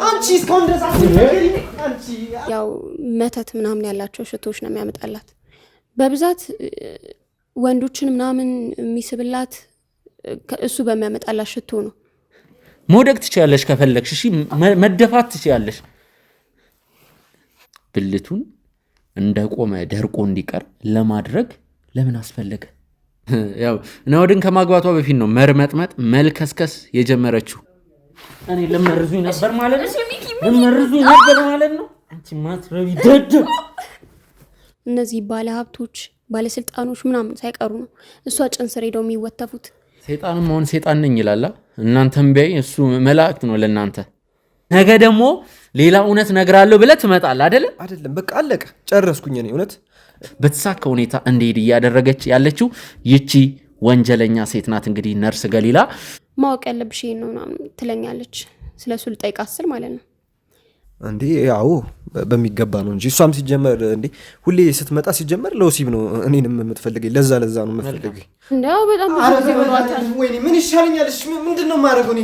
አንቺ እስካሁን ድረስ አትነገሪኝ አንቺ ያው መተት ምናምን ያላቸው ሽቶች ነው የሚያመጣላት በብዛት ወንዶችን ምናምን የሚስብላት እሱ በሚያመጣላት ሽቶ ነው መውደቅ ትችያለሽ ከፈለግሽ እሺ መደፋት ትችያለሽ ብልቱን እንደቆመ ደርቆ እንዲቀር ለማድረግ ለምን አስፈለገ ያው ናኦድን ከማግባቷ በፊት ነው መርመጥመጥ መልከስከስ የጀመረችው እኔ ለመርዙኝ ነበር ማለት ነው አንቺ ማትረቢ ደደብ እነዚህ ባለ ሀብቶች ባለስልጣኖች ምናምን ሳይቀሩ ነው እሷ ጭንስር ሄደው የሚወተፉት ሰይጣንም ሆነ ሰይጣን ነኝ ይላል እናንተም በይ እሱ መላእክት ነው ለእናንተ ነገ ደግሞ ሌላ እውነት ነግራለሁ ብለህ ትመጣለህ አይደለም በቃ አለቀ ጨረስኩኝ እኔ እውነት በተሳካ ሁኔታ እንዲሄድ ያደረገች ያለችው ይቺ ወንጀለኛ ሴት ናት እንግዲህ ነርስ ገሊላ ማወቅ ያለብሽ ነው ምናምን ትለኛለች ስለሱ ልጠይቃስል ማለት ነው እንዴ ያው በሚገባ ነው እንጂ እሷም ሲጀመር እንዴ ሁሌ ስትመጣ ሲጀመር ለወሲብ ነው እኔንም የምትፈልገኝ ለዛ ነው የምትፈልገኝ እንደው በጣም ብዙ ይወራታል ወይኔ ምን ይሻለኛል ምንድነው ማረገው እኔ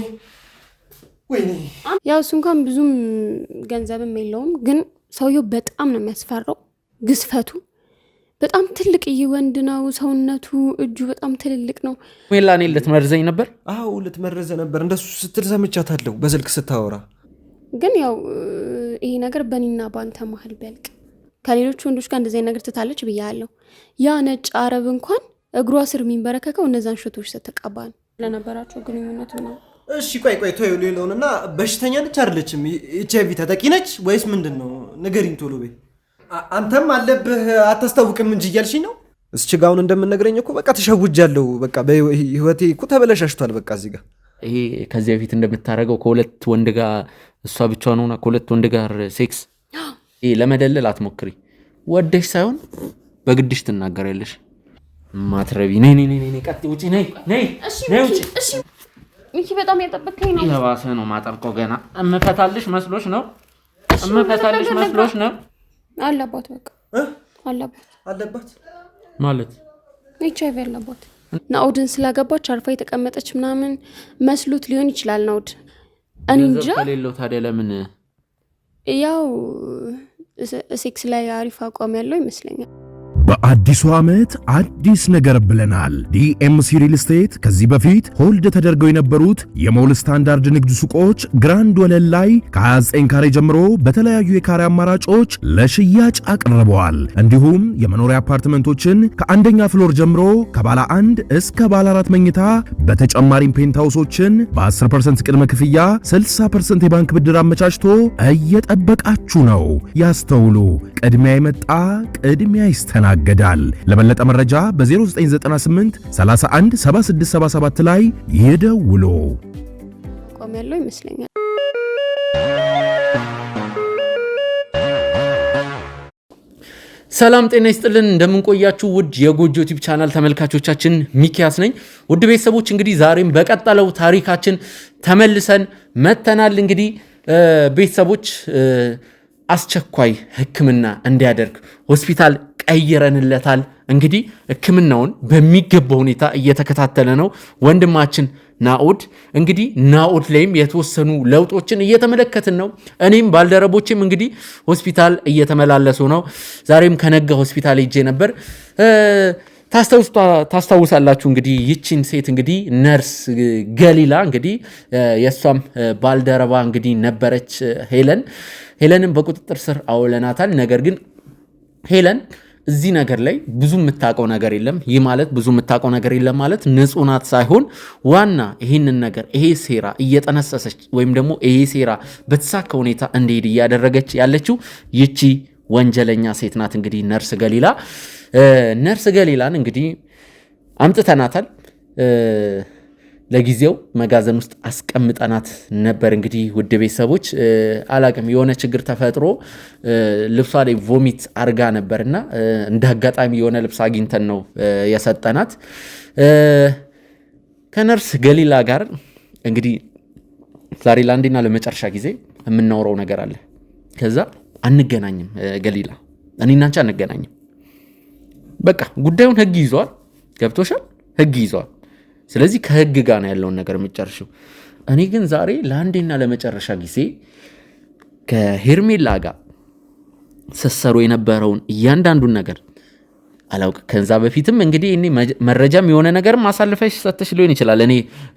ወይኔ ያው እሱ እንኳን ብዙም ገንዘብም የለውም ግን ሰውየው በጣም ነው የሚያስፈራው ግዝፈቱ በጣም ትልቅ ወንድ ነው ሰውነቱ እጁ በጣም ትልልቅ ነው ሜላኔ ልትመርዘኝ ነበር አው ልትመርዘ ነበር እንደሱ ስትል ሰምቻታለሁ በስልክ ስታወራ ግን ያው ይሄ ነገር በእኔና ባንተ መሀል ቢያልቅ ከሌሎች ወንዶች ጋር እንደዚህ ነገር ትታለች ብያለሁ ያ ነጭ አረብ እንኳን እግሯ ስር የሚንበረከከው እነዛን ሽቶች ተተቀባ ነው ለነበራቸው ግንኙነት ነው እሺ ቆይ ተይው ሌላውንና በሽተኛ ነች አይደለችም ኤችአይቪ ተጠቂ ነች ወይስ ምንድነው ንገሪኝ ቶሎ በይ አንተም አለብህ አታስተውቅም እንጂ እያልሽኝ ነው እስችጋውን እንደምንነግረኝ እኮ በቃ ተሸውጃለሁ በቃ በህይወቴ እኮ ተበለሻሽቷል በቃ እዚህ ጋር ይሄ ከዚህ በፊት እንደምታረገው ከሁለት ወንድ ጋር እሷ ብቻዋን ሆና ከሁለት ወንድ ጋር ሴክስ ይሄ ለመደለል አትሞክሪ ወደሽ ሳይሆን በግድሽ ትናገራለሽ ማትረቢ ነይ ቀጥ ውጪ ነይ ውጪ እሺ ሚኪ በጣም ያጠበከኝ ነው የባሰ ነው ማጠብቀው ገና እምፈታልሽ መስሎሽ ነው አለባት በቃ አለባት ማለት ኤችአይቪ አለባት ናኦድን ስላገባች አርፋ የተቀመጠች ምናምን መስሎት ሊሆን ይችላል ናኦድ እንጃ ከሌለው ታዲያ ለምን ያው ሴክስ ላይ አሪፍ አቋም ያለው ይመስለኛል በአዲሱ ዓመት አዲስ ነገር ብለናል ዲኤምሲ ሪል ስቴት ከዚህ በፊት ሆልድ ተደርገው የነበሩት የሞል ስታንዳርድ ንግድ ሱቆች ግራንድ ወለል ላይ ከ29 ካሬ ጀምሮ በተለያዩ የካሬ አማራጮች ለሽያጭ አቅርበዋል እንዲሁም የመኖሪያ አፓርትመንቶችን ከአንደኛ ፍሎር ጀምሮ ከባለ 1 እስከ ባለ 4 መኝታ በተጨማሪም ፔንታውሶችን በ10% ቅድመ ክፍያ 60% የባንክ ብድር አመቻችቶ እየጠበቃችሁ ነው ያስተውሉ ቅድሚያ የመጣ ቅድሚያ ይስተናገዳል ለበለጠ መረጃ በ0998 31 7677 ላይ ይደውሉ አቋም ያለው ይመስለኛል ሰላም ጤና ይስጥልን እንደምንቆያችሁ ውድ የጎጆ ዩቲዩብ ቻናል ተመልካቾቻችን ሚኪያስ ነኝ ውድ ቤተሰቦች እንግዲህ ዛሬም በቀጣለው ታሪካችን ተመልሰን መተናል እንግዲህ ቤተሰቦች አስቸኳይ ህክምና እንዲያደርግ ሆስፒታል ቀይረንለታል እንግዲህ ህክምናውን በሚገባው ሁኔታ እየተከታተለ ነው ወንድማችን ናኦድ እንግዲህ ናኦድ ላይም የተወሰኑ ለውጦችን እየተመለከትን ነው እኔም ባልደረቦችም እንግዲህ ሆስፒታል እየተመላለሱ ነው ዛሬም ከነጋ ሆስፒታል ሄጄ ነበር ታስታውሳላችሁ እንግዲህ ይቺን ሴት እንግዲህ ነርስ ገሊላ እንግዲህ የሷም ባልደረባ እንግዲህ ነበረች ሄለንን በቁጥጥር ስር አውለናታል ነገር ግን ሄለን እዚህ ነገር ላይ ብዙ የምታውቀው ነገር የለም ይህ ማለት ብዙ የምታውቀው ነገር የለም ማለት ንጹህ ናት ሳይሆን ዋና ይሄንን ነገር ይሄ ሴራ እየጠነሰሰች ወይም ደግሞ ይሄ ሴራ በተሳካ ሁኔታ እንዲሄድ ያደረገች ያለችው ይቺ ወንጀለኛ ሴት ናት እንግዲህ ነርስ ገሊላን እንግዲህ አምጥተናታል ለጊዜው መጋዘን ውስጥ አስቀምጠናት ነበር እንግዲህ ውድ ቤተሰቦች አላቅም የሆነ ችግር ተፈጥሮ ልብሷ ላይ ቮሚት አርጋ ነበርና እንዳጋጣሚ የሆነ ልብስ አግኝተን ነው የሰጠናት ከነርስ ገሊላ ጋር እንግዲህ ዛሬ ላንዴና ለመጨረሻ ጊዜ የምናወራው ነገር አለ ከዛ አንገናኝም ገሊላ እኔና አንቺ አንገናኝም በቃ ጉዳዩን ህግ ይዟል ገብቶሻል ህግ ይዟል ስለዚህ ከህግ ጋር ነው ያለውን ነገር የምጨርሽው እኔ ግን ዛሬ ለአንዴና ለመጨረሻ ጊዜ ከሄርሜላ ጋር ስትሰሩ የነበረውን እያንዳንዱን ነገር አላውቅ። ከዛ በፊትም እንግዲህ እኔ መረጃም የሆነ ነገር ማሳለፈሽ ሰተሽ ሊሆን ይችላል። እኔ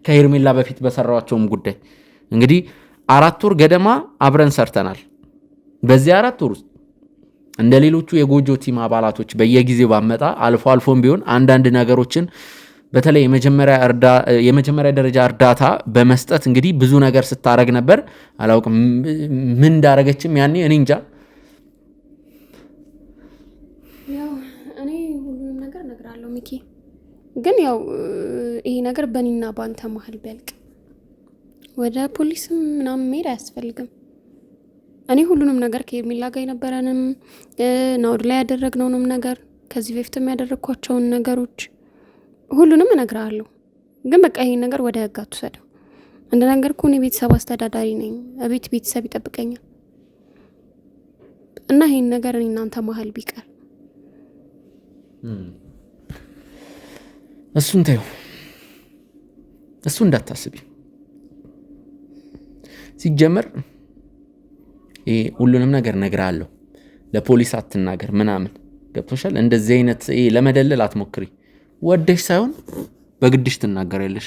ከሄርሜላ በፊት በሰራዋቸውም ጉዳይ እንግዲህ 4 ወር ገደማ አብረን ሰርተናል። በዚህ 4 ወር ውስጥ እንደ ሌሎቹ የጎጆ ቲም አባላቶች በየጊዜው ባመጣ አልፎ አልፎም ቢሆን አንዳንድ ነገሮችን በተለይ የመጀመሪያ ደረጃ እርዳታ በመስጠት እንግዲህ ብዙ ነገር ስታረግ ነበር። አላውቅም ምን እንዳረገችም ያኔ እኔ እንጃ። ያው እኔ ሁሉንም ነገር እነግራለሁ ሚኪ፣ ግን ያው ይሄ ነገር በእኔና ባንተ መሀል ቢያልቅ ወደ ፖሊስም ምናምን መሄድ አያስፈልግም። እኔ ሁሉንም ነገር ከሄርሜላ ጋር የነበረንም ናኦድ ላይ ያደረግነውንም ነገር ከዚህ በፊትም ያደረግኳቸውን ነገሮች ሁሉንም እነግራለሁ። ግን በቃ ይሄን ነገር ወደ ህግ አትውሰደው። እንደነገርኩ እኔ ቤተሰብ አስተዳዳሪ ነኝ። ቤተሰብ ይጠብቀኛል እና ይሄን ነገር እኔ እናንተ መሀል ቢቀር እሱን ተይው፣ እሱ እንዳታስቢ። ሲጀመር ሁሉንም ነገር እነግርሃለሁ፣ ለፖሊስ አትናገር ምናምን ገብቶሻል። እንደዚህ አይነት ለመደለል አትሞክሪ። ወደሽ ሳይሆን በግድሽ ትናገሪያለሽ።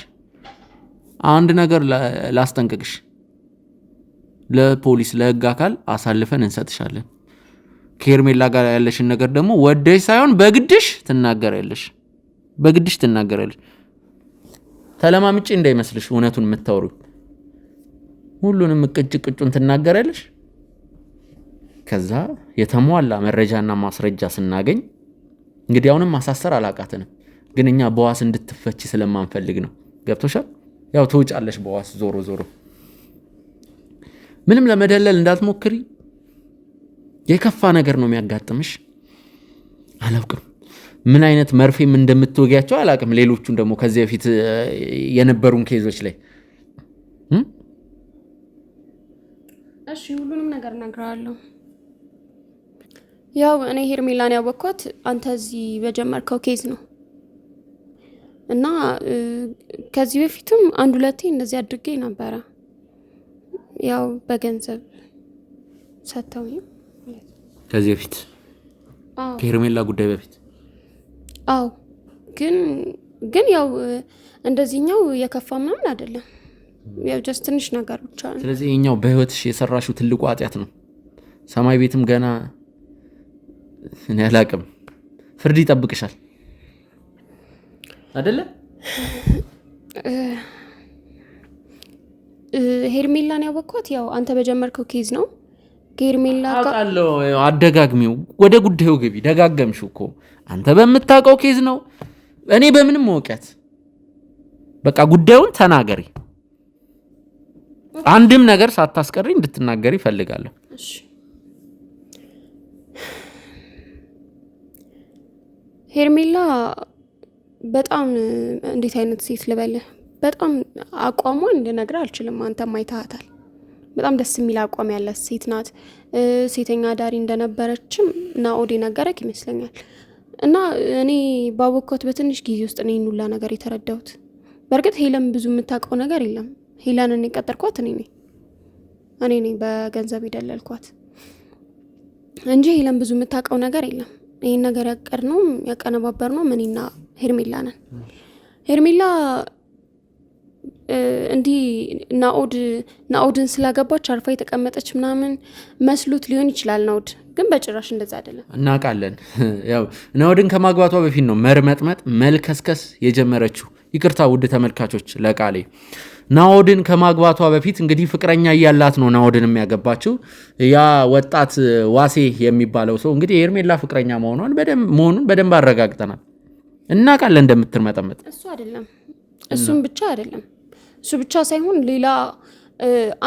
አንድ ነገር ላስጠንቅቅሽ፣ ለፖሊስ ለህግ አካል አሳልፈን እንሰጥሻለን። ከሄርሜላ ጋር ያለሽን ነገር ደግሞ ወደሽ ሳይሆን በግድሽ ትናገሪያለሽ። ተለማምጪ እንዳይመስልሽ እውነቱን የምታወሪው። ሁሉንም ቅጭን ትናገሪያለሽ። ከዛ የተሟላ መረጃና ማስረጃ ስናገኝ እንግዲህ አሁንም ማሳሰር አላቃተንም፣ ግን እኛ በዋስ እንድትፈቺ ስለማንፈልግ ነው። ገብቶሻል? ያው ትውጫለሽ በዋስ ዞሮ ምንም ለመደለል እንዳትሞክሪ። የከፋ ነገር ነው የሚያጋጥምሽ። አላውቅም ምን አይነት መርፌም እንደምትወጊያቸው አላውቅም። ሌሎቹን ደግሞ ከዚህ በፊት የነበሩን ኬዞች ላይ እሺ ሁሉንም ነገር እነግርሃለሁ። ያው እኔ ሄርሜላን ያወቅኳት አንተ እዚህ በጀመርከው ኬዝ ነው እና ከዚህ በፊትም 1-2 እንደዚህ አድርጌ ነበረ። ያው በገንዘብ ሰጥተውኝ ከዚህ በፊት ከሄርሜላ ጉዳይ በፊት ግን ያው እንደዚህኛው የከፋ ምናምን አይደለም። ያው ጀስት ትንሽ ነገር ብቻ ነው። ስለዚህ የኛው በህይወትሽ የሰራሽው ትልቁ ኃጢአት ነው። ሰማይ ቤትም ገና እኔ አላቅም ፍርድ ይጠብቅሻል አይደለ? ሄርሜላን ያወቅኳት ያው አንተ በጀመርከው ኬዝ ነው። ከሄርሜላ ጋር አውቃለሁ። አደጋግሚው፣ ወደ ጉዳዩ ግቢ። ደጋገምሽው እኮ አንተ በምታውቀው ኬዝ ነው። እኔ በምንም መውቂያት በቃ ጉዳዩን ተናገሪ። አንድም ነገር ሳታስቀሪ እንድትናገሪ እፈልጋለሁ። እሺ ሄርሜላ በጣም እንዴት አይነት ሴት ልበልህ፣ በጣም አቋሟን እንድነግርህ አልችልም። አንተም አይተሃታል። በጣም ደስ የሚል አቋም ያላት ሴት ናት። ሴተኛ ዳሪ እንደነበረችም ናኦድ ነገረክ ይመስለኛል። እና እኔ ባወቅኳት በትንሽ ጊዜ ውስጥ እኔ ሁላ ነገር የተረዳሁት። በእርግጥ ሄለን ብዙ የምታውቀው ነገር የለም። ሄለንን የቀጠርኳት እኔ ነኝ በገንዘብ የደለልኳት እንጂ ሄለን ብዙ የምታውቀው ነገር የለም። ይህን ነገር ያቀነባበርነው እኔና ሄርሜላ ነን። ሄርሜላ እንዲህ ናኦድን ስላገባች አርፋ የተቀመጠች ምናምን መስሉት ሊሆን ይችላል። ናኦድ ግን በጭራሽ እንደዛ አይደለም። እናውቃለን። ያው ናኦድን ከማግባቷ በፊት ነው መርመጥመጥ መልከስከስ የጀመረችው። ይቅርታ ውድ ተመልካቾች ለቃሌ። ናኦድን ከማግባቷ በፊት እንግዲህ ፍቅረኛ እያላት ነው ናኦድን የሚያገባችው። ያ ወጣት ዋሴ የሚባለው ሰው እንግዲህ የሄርሜላ ፍቅረኛ መሆኑን በደንብ አረጋግጠናል። እናውቃለን እንደምትርመጠመጥ። እሱም ብቻ አይደለም። እሱ ብቻ ሳይሆን ሌላ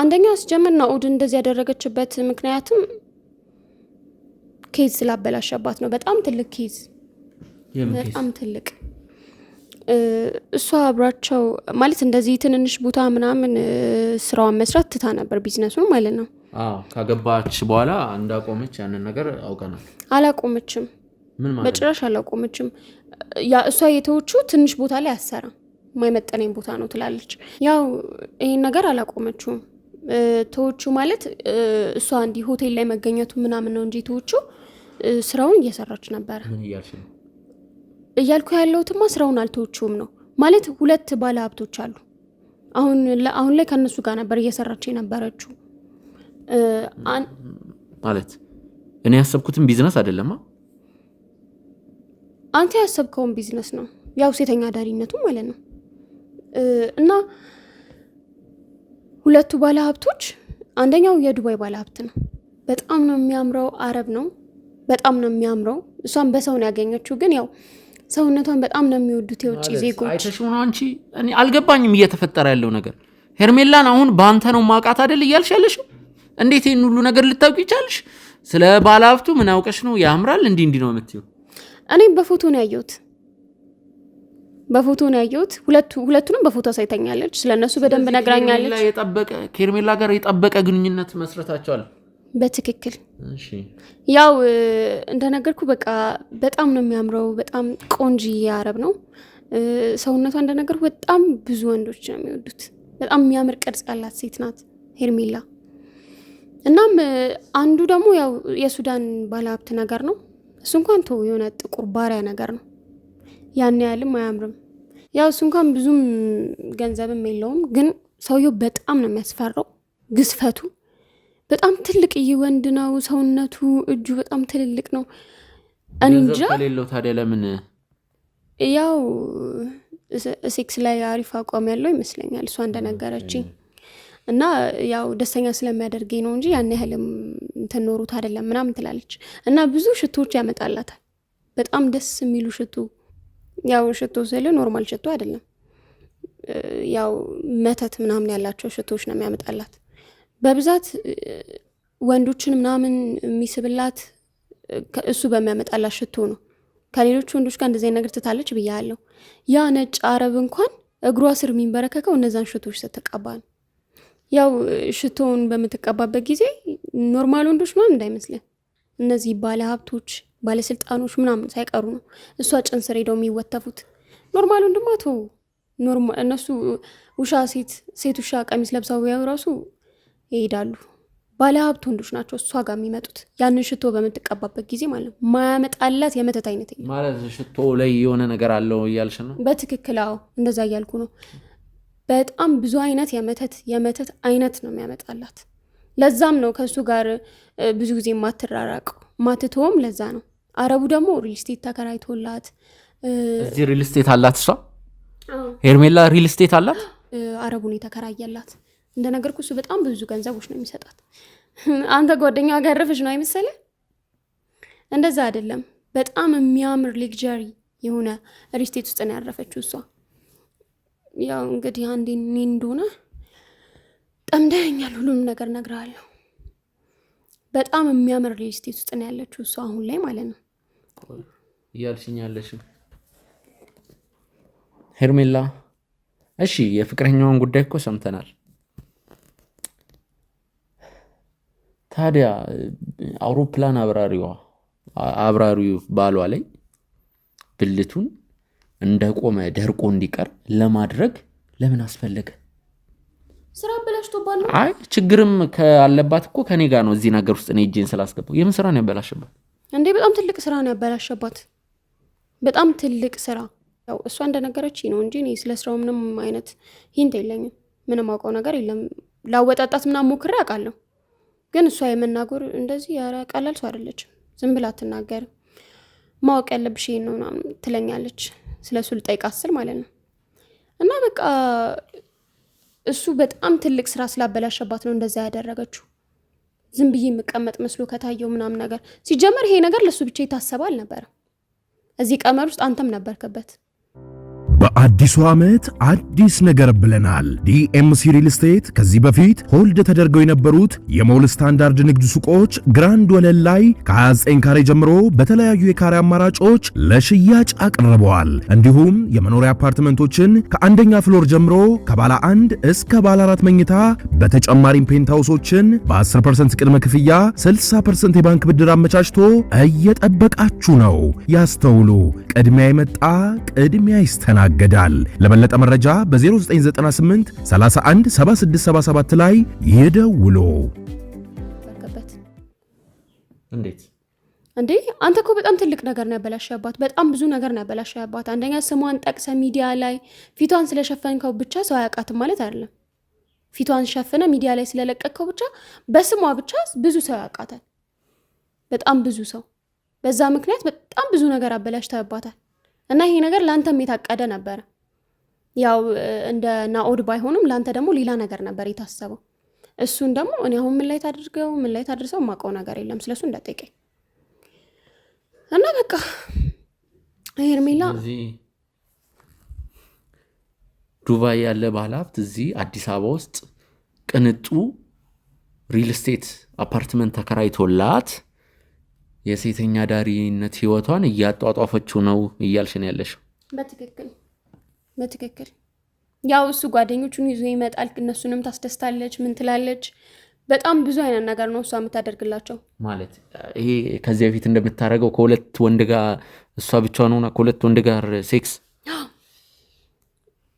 አንደኛ ሲጀምር ናኦድ እንደዚህ ያደረገችበት ምክንያትም ኬዝ ስላበላሸባት ነው። በጣም ትልቅ ኬዝ፣ በጣም ትልቅ። እሷ አብራቸው ማለት እንደዚህ ትንንሽ ቦታ ምናምን ስራዋን መስራት ትታ ነበር፣ ቢዝነሱን ማለት ነው። ካገባች በኋላ እንዳቆመች ያንን ነገር አውቀናል። አላቆመችም፣ በጭራሽ አላቆመችም። ያ እሷ የተወቹ ትንሽ ቦታ ላይ አሰራ የማይመጠነኝ ቦታ ነው ትላለች። ያው ይሄን ነገር አላቆመችውም። ተወቹ ማለት እሷ እንዲህ ሆቴል ላይ መገኘቱ ምናምን ነው እንጂ ተወቹ ስራውን እየሰራች ነበር። ምን እያልሽ ነው? እያልኩ ያለሁትማ ስራውን አልተወቹም ነው ማለት 2 ባለ ሀብቶች አሉ። አሁን ላይ ከነሱ ጋር ነበር እየሰራች የነበረችው። ማለት እኔ ያሰብኩትን ቢዝነስ አይደለማ። አንተ ያሰብከውን ቢዝነስ ነው፣ ያው ሴተኛ ዳሪነቱ ማለት ነው። እና 2 ባለ ሀብቶች፣ አንደኛው የዱባይ ባለ ሀብት ነው። በጣም ነው የሚያምረው፣ አረብ ነው፣ በጣም ነው የሚያምረው። እሷን በሰው ነው ያገኘችው፣ ግን ያው ሰውነቷን በጣም ነው የሚወዱት የውጭ ዜጎች። አይተሽው ነው አንቺ? እኔ አልገባኝም እየተፈጠረ ያለው ነገር። ሄርሜላን አሁን በአንተ ነው ማቃት አይደል እያልሽ ያለሽው? እንዴት ይሄን ሁሉ ነገር ልታውቂ ይቻልሽ? ስለ ባለ ሀብቱ ምን አውቀሽ ነው? ያምራል እንዲህ ነው የምትይው? እኔ በፎቶ ነው ያየሁት፣ ሁለቱንም በፎቶ ሳይተኛለች። ስለነሱ በደንብ ነግራኛለች። ከሄርሜላ ጋር የጠበቀ ግንኙነት መስረታቸዋል። በትክክል እሺ። ያው እንደነገርኩ በቃ በጣም ነው የሚያምረው። በጣም ቆንጆ አረብ ነው። ሰውነቷ እንደነገርኩ በጣም ብዙ ወንዶች ነው የሚወዱት። በጣም የሚያምር ቅርጽ ያላት ሴት ናት ሄርሜላ። እናም አንዱ ደግሞ ያው የሱዳን ባለሀብት ነገር ነው። እሱ እንኳን ተው የሆነ ጥቁር ባሪያ ነገር ነው። ያን ያህልም አያምርም። ያው እሱ እንኳን ብዙም ገንዘብም የለውም፣ ግን ሰውየው በጣም ነው የሚያስፈራው። ግዝፈቱ በጣም ትልቅ ወንድ ነው። ሰውነቱ፣ እጁ በጣም ትልልቅ ነው። እንጃ ከሌለው ታዲያ ለምን? ያው ሴክስ ላይ አሪፍ አቋም ያለው ይመስለኛል እሷ እንደነገረችኝ። እና ያው ደስተኛ ስለሚያደርገኝ ነው እንጂ ያን ያህልም ተኖሩት አይደለም ምናምን ትላለች። እና ብዙ ሽቶዎች ያመጣላታል፣ በጣም ደስ የሚሉ ሽቶ። ያው ሽቶ ስለ ኖርማል ሽቶ አይደለም፣ ያው መተት ምናምን ያላቸው ሽቶዎች ነው የሚያመጣላት። በብዛት ወንዶችን ምናምን የሚስብላት እሱ በሚያመጣላት ሽቶ ነው። ከሌሎች ወንዶች ጋር እንደዚህ ነገር ትታለች ብያለሁ። ያ ነጭ አረብ እንኳን እግሯ ስር የሚንበረከከው እነዛን ሽቶዎች ስትቀባ ነው። ያው ሽቶውን በምትቀባበት ጊዜ ኖርማል ወንዶች ምናምን እንዳይመስለን፣ እነዚህ ባለ ሀብቶች፣ ባለስልጣኖች ምናምን ሳይቀሩ ነው እሷ ጭን ስር ሄደው የሚወተፉት። ኖርማል ወንድማቶ እነሱ ውሻ ሴት ውሻ ቀሚስ ለብሰው ያው ራሱ ይሄዳሉ። ባለ ሀብት ወንዶች ናቸው እሷ ጋር የሚመጡት ያንን ሽቶ በምትቀባበት ጊዜ ማለት ነው። ማያመጣላት የመተት አይነት ማለት ሽቶ ላይ የሆነ ነገር አለው እያልሽ ነው? በትክክል አዎ፣ እንደዛ እያልኩ ነው። በጣም ብዙ አይነት የመተት አይነት ነው የሚያመጣላት። ለዛም ነው ከሱ ጋር ብዙ ጊዜ ማትራራቀው ማትተውም። ለዛ ነው። አረቡ ደግሞ ሪል ስቴት ተከራይቶላት፣ እዚህ ሪል ስቴት አላት እሷ ሄርሜላ ሪል ስቴት አላት። አረቡን የተከራየላት እንደነገርኩ እሱ በጣም ብዙ ገንዘቦች ነው የሚሰጣት። አንተ ጓደኛዋ ጋር ረፈሽ ነው አይመስለ? እንደዛ አይደለም። በጣም የሚያምር ሌክዠሪ የሆነ ሪል ስቴት ውስጥ ነው ያረፈችው እሷ። ያው እንግዲህ አንዴ እኔ እንደሆነ ጠምደኛል፣ ሁሉንም ነገር ነግርሃለሁ። በጣም የሚያምር ሪል ስቴት ውስጥ ነው ያለችው እሷ አሁን ላይ ማለት ነው። እያልሽኝ ያለሽ ሄርሜላ። እሺ የፍቅረኛውን ጉዳይ እኮ ሰምተናል። ታዲያ አውሮፕላን አብራሪው ባሏ ላይ ብልቱን እንደቆመ ደርቆ እንዲቀር ለማድረግ ለምን አስፈለገ? ስራ በላሽቶባል ነው? አይ ችግርም ካለባት እኮ ከኔ ጋር ነው እዚህ ነገር ውስጥ እኔ እጄን ስላስገባው። የምን ስራ ነው ያበላሸባት እንዴ? በጣም ትልቅ ስራ ነው ያበላሸባት። በጣም ትልቅ ስራ። ያው እሷ እንደነገረች ነው እንጂ እኔ ስለ ስራው ምንም አይነት ሂንት የለኝም። ምንም አውቀው ነገር የለም። ላወጣጣት ምናምን ሞክሬ አውቃለሁ፣ ግን እሷ የመናገር እንደዚህ ቀላል ሰው አይደለችም። ዝም ብላ አትናገርም። ማወቅ ያለብሽ ይሄን ነው ምናምን ትለኛለች፣ ስለሱ ልጠይቃት ስል ማለት ነው። እና በቃ እሱ በጣም ትልቅ ስራ ስላበላሸባት ነው እንደዛ ያደረገችው። ዝም ብዬ የምቀመጥ መስሎ ከታየው ምናምን ነገር። ሲጀመር ይሄ ነገር ለሱ ብቻ የታሰበ አልነበረም። እዚህ ቀመር ውስጥ አንተም ነበርክበት። በአዲሱ ዓመት አዲስ ነገር ብለናል። ዲኤምሲ ሪል ስቴት ከዚህ በፊት ሆልድ ተደርገው የነበሩት የሞል ስታንዳርድ ንግድ ሱቆች ግራንድ ወለል ላይ ከ29 ካሬ ጀምሮ በተለያዩ የካሬ አማራጮች ለሽያጭ አቅርበዋል። እንዲሁም የመኖሪያ አፓርትመንቶችን ከአንደኛ ፍሎር ጀምሮ ከባለ 1 እስከ ባለ 4 መኝታ በተጨማሪም ፔንታውሶችን በ10% ቅድመ ክፍያ 60% የባንክ ብድር አመቻችቶ እየጠበቃችሁ ነው። ያስተውሉ፣ ቅድሚያ የመጣ ቅድሚያ ይስተናገዳል። ይታገዳል። ለበለጠ መረጃ በ0998 31 7677 ላይ ይደውሉ። እንዴት እንዴ አንተ እኮ በጣም ትልቅ ነገር ነው ያበላሸባት። በጣም ብዙ ነገር ነው ያበላሸባት። አንደኛ ስሟን ጠቅሰ ሚዲያ ላይ ፊቷን ስለሸፈንከው ብቻ ሰው አያውቃትም ማለት አይደለም። ፊቷን ሸፍነ ሚዲያ ላይ ስለለቀቅከው ብቻ በስሟ ብቻ ብዙ ሰው ያውቃታል። በጣም ብዙ ሰው በዛ ምክንያት በጣም ብዙ ነገር አበላሽተባታል። እና ይሄ ነገር ላንተም የታቀደ ነበር። ያው እንደ ናኦድ ባይሆንም ላንተ ደግሞ ሌላ ነገር ነበር የታሰበው። እሱን ደግሞ እኔ አሁን ምን ላይ ታድርሰው ማውቀው ነገር የለም። ስለሱ እንዳጠይቀኝ እና በቃ ሄርሜላ ዱባይ ያለ ባለሀብት እዚህ አዲስ አበባ ውስጥ ቅንጡ ሪል ስቴት አፓርትመንት ተከራይቶላት የሴተኛ ዳሪነት ህይወቷን እያጧጧፈችው ነው እያልሽን ያለሽው? በትክክል ያው እሱ ጓደኞቹን ይዞ ይመጣል፣ እነሱንም ታስደስታለች፣ ምን ትላለች። በጣም ብዙ አይነት ነገር ነው እሷ የምታደርግላቸው። ማለት ይሄ ከዚህ በፊት እንደምታደርገው ከሁለት ወንድ ጋር እሷ ብቻዋን ሆና ከሁለት ወንድ ጋር ሴክስ፣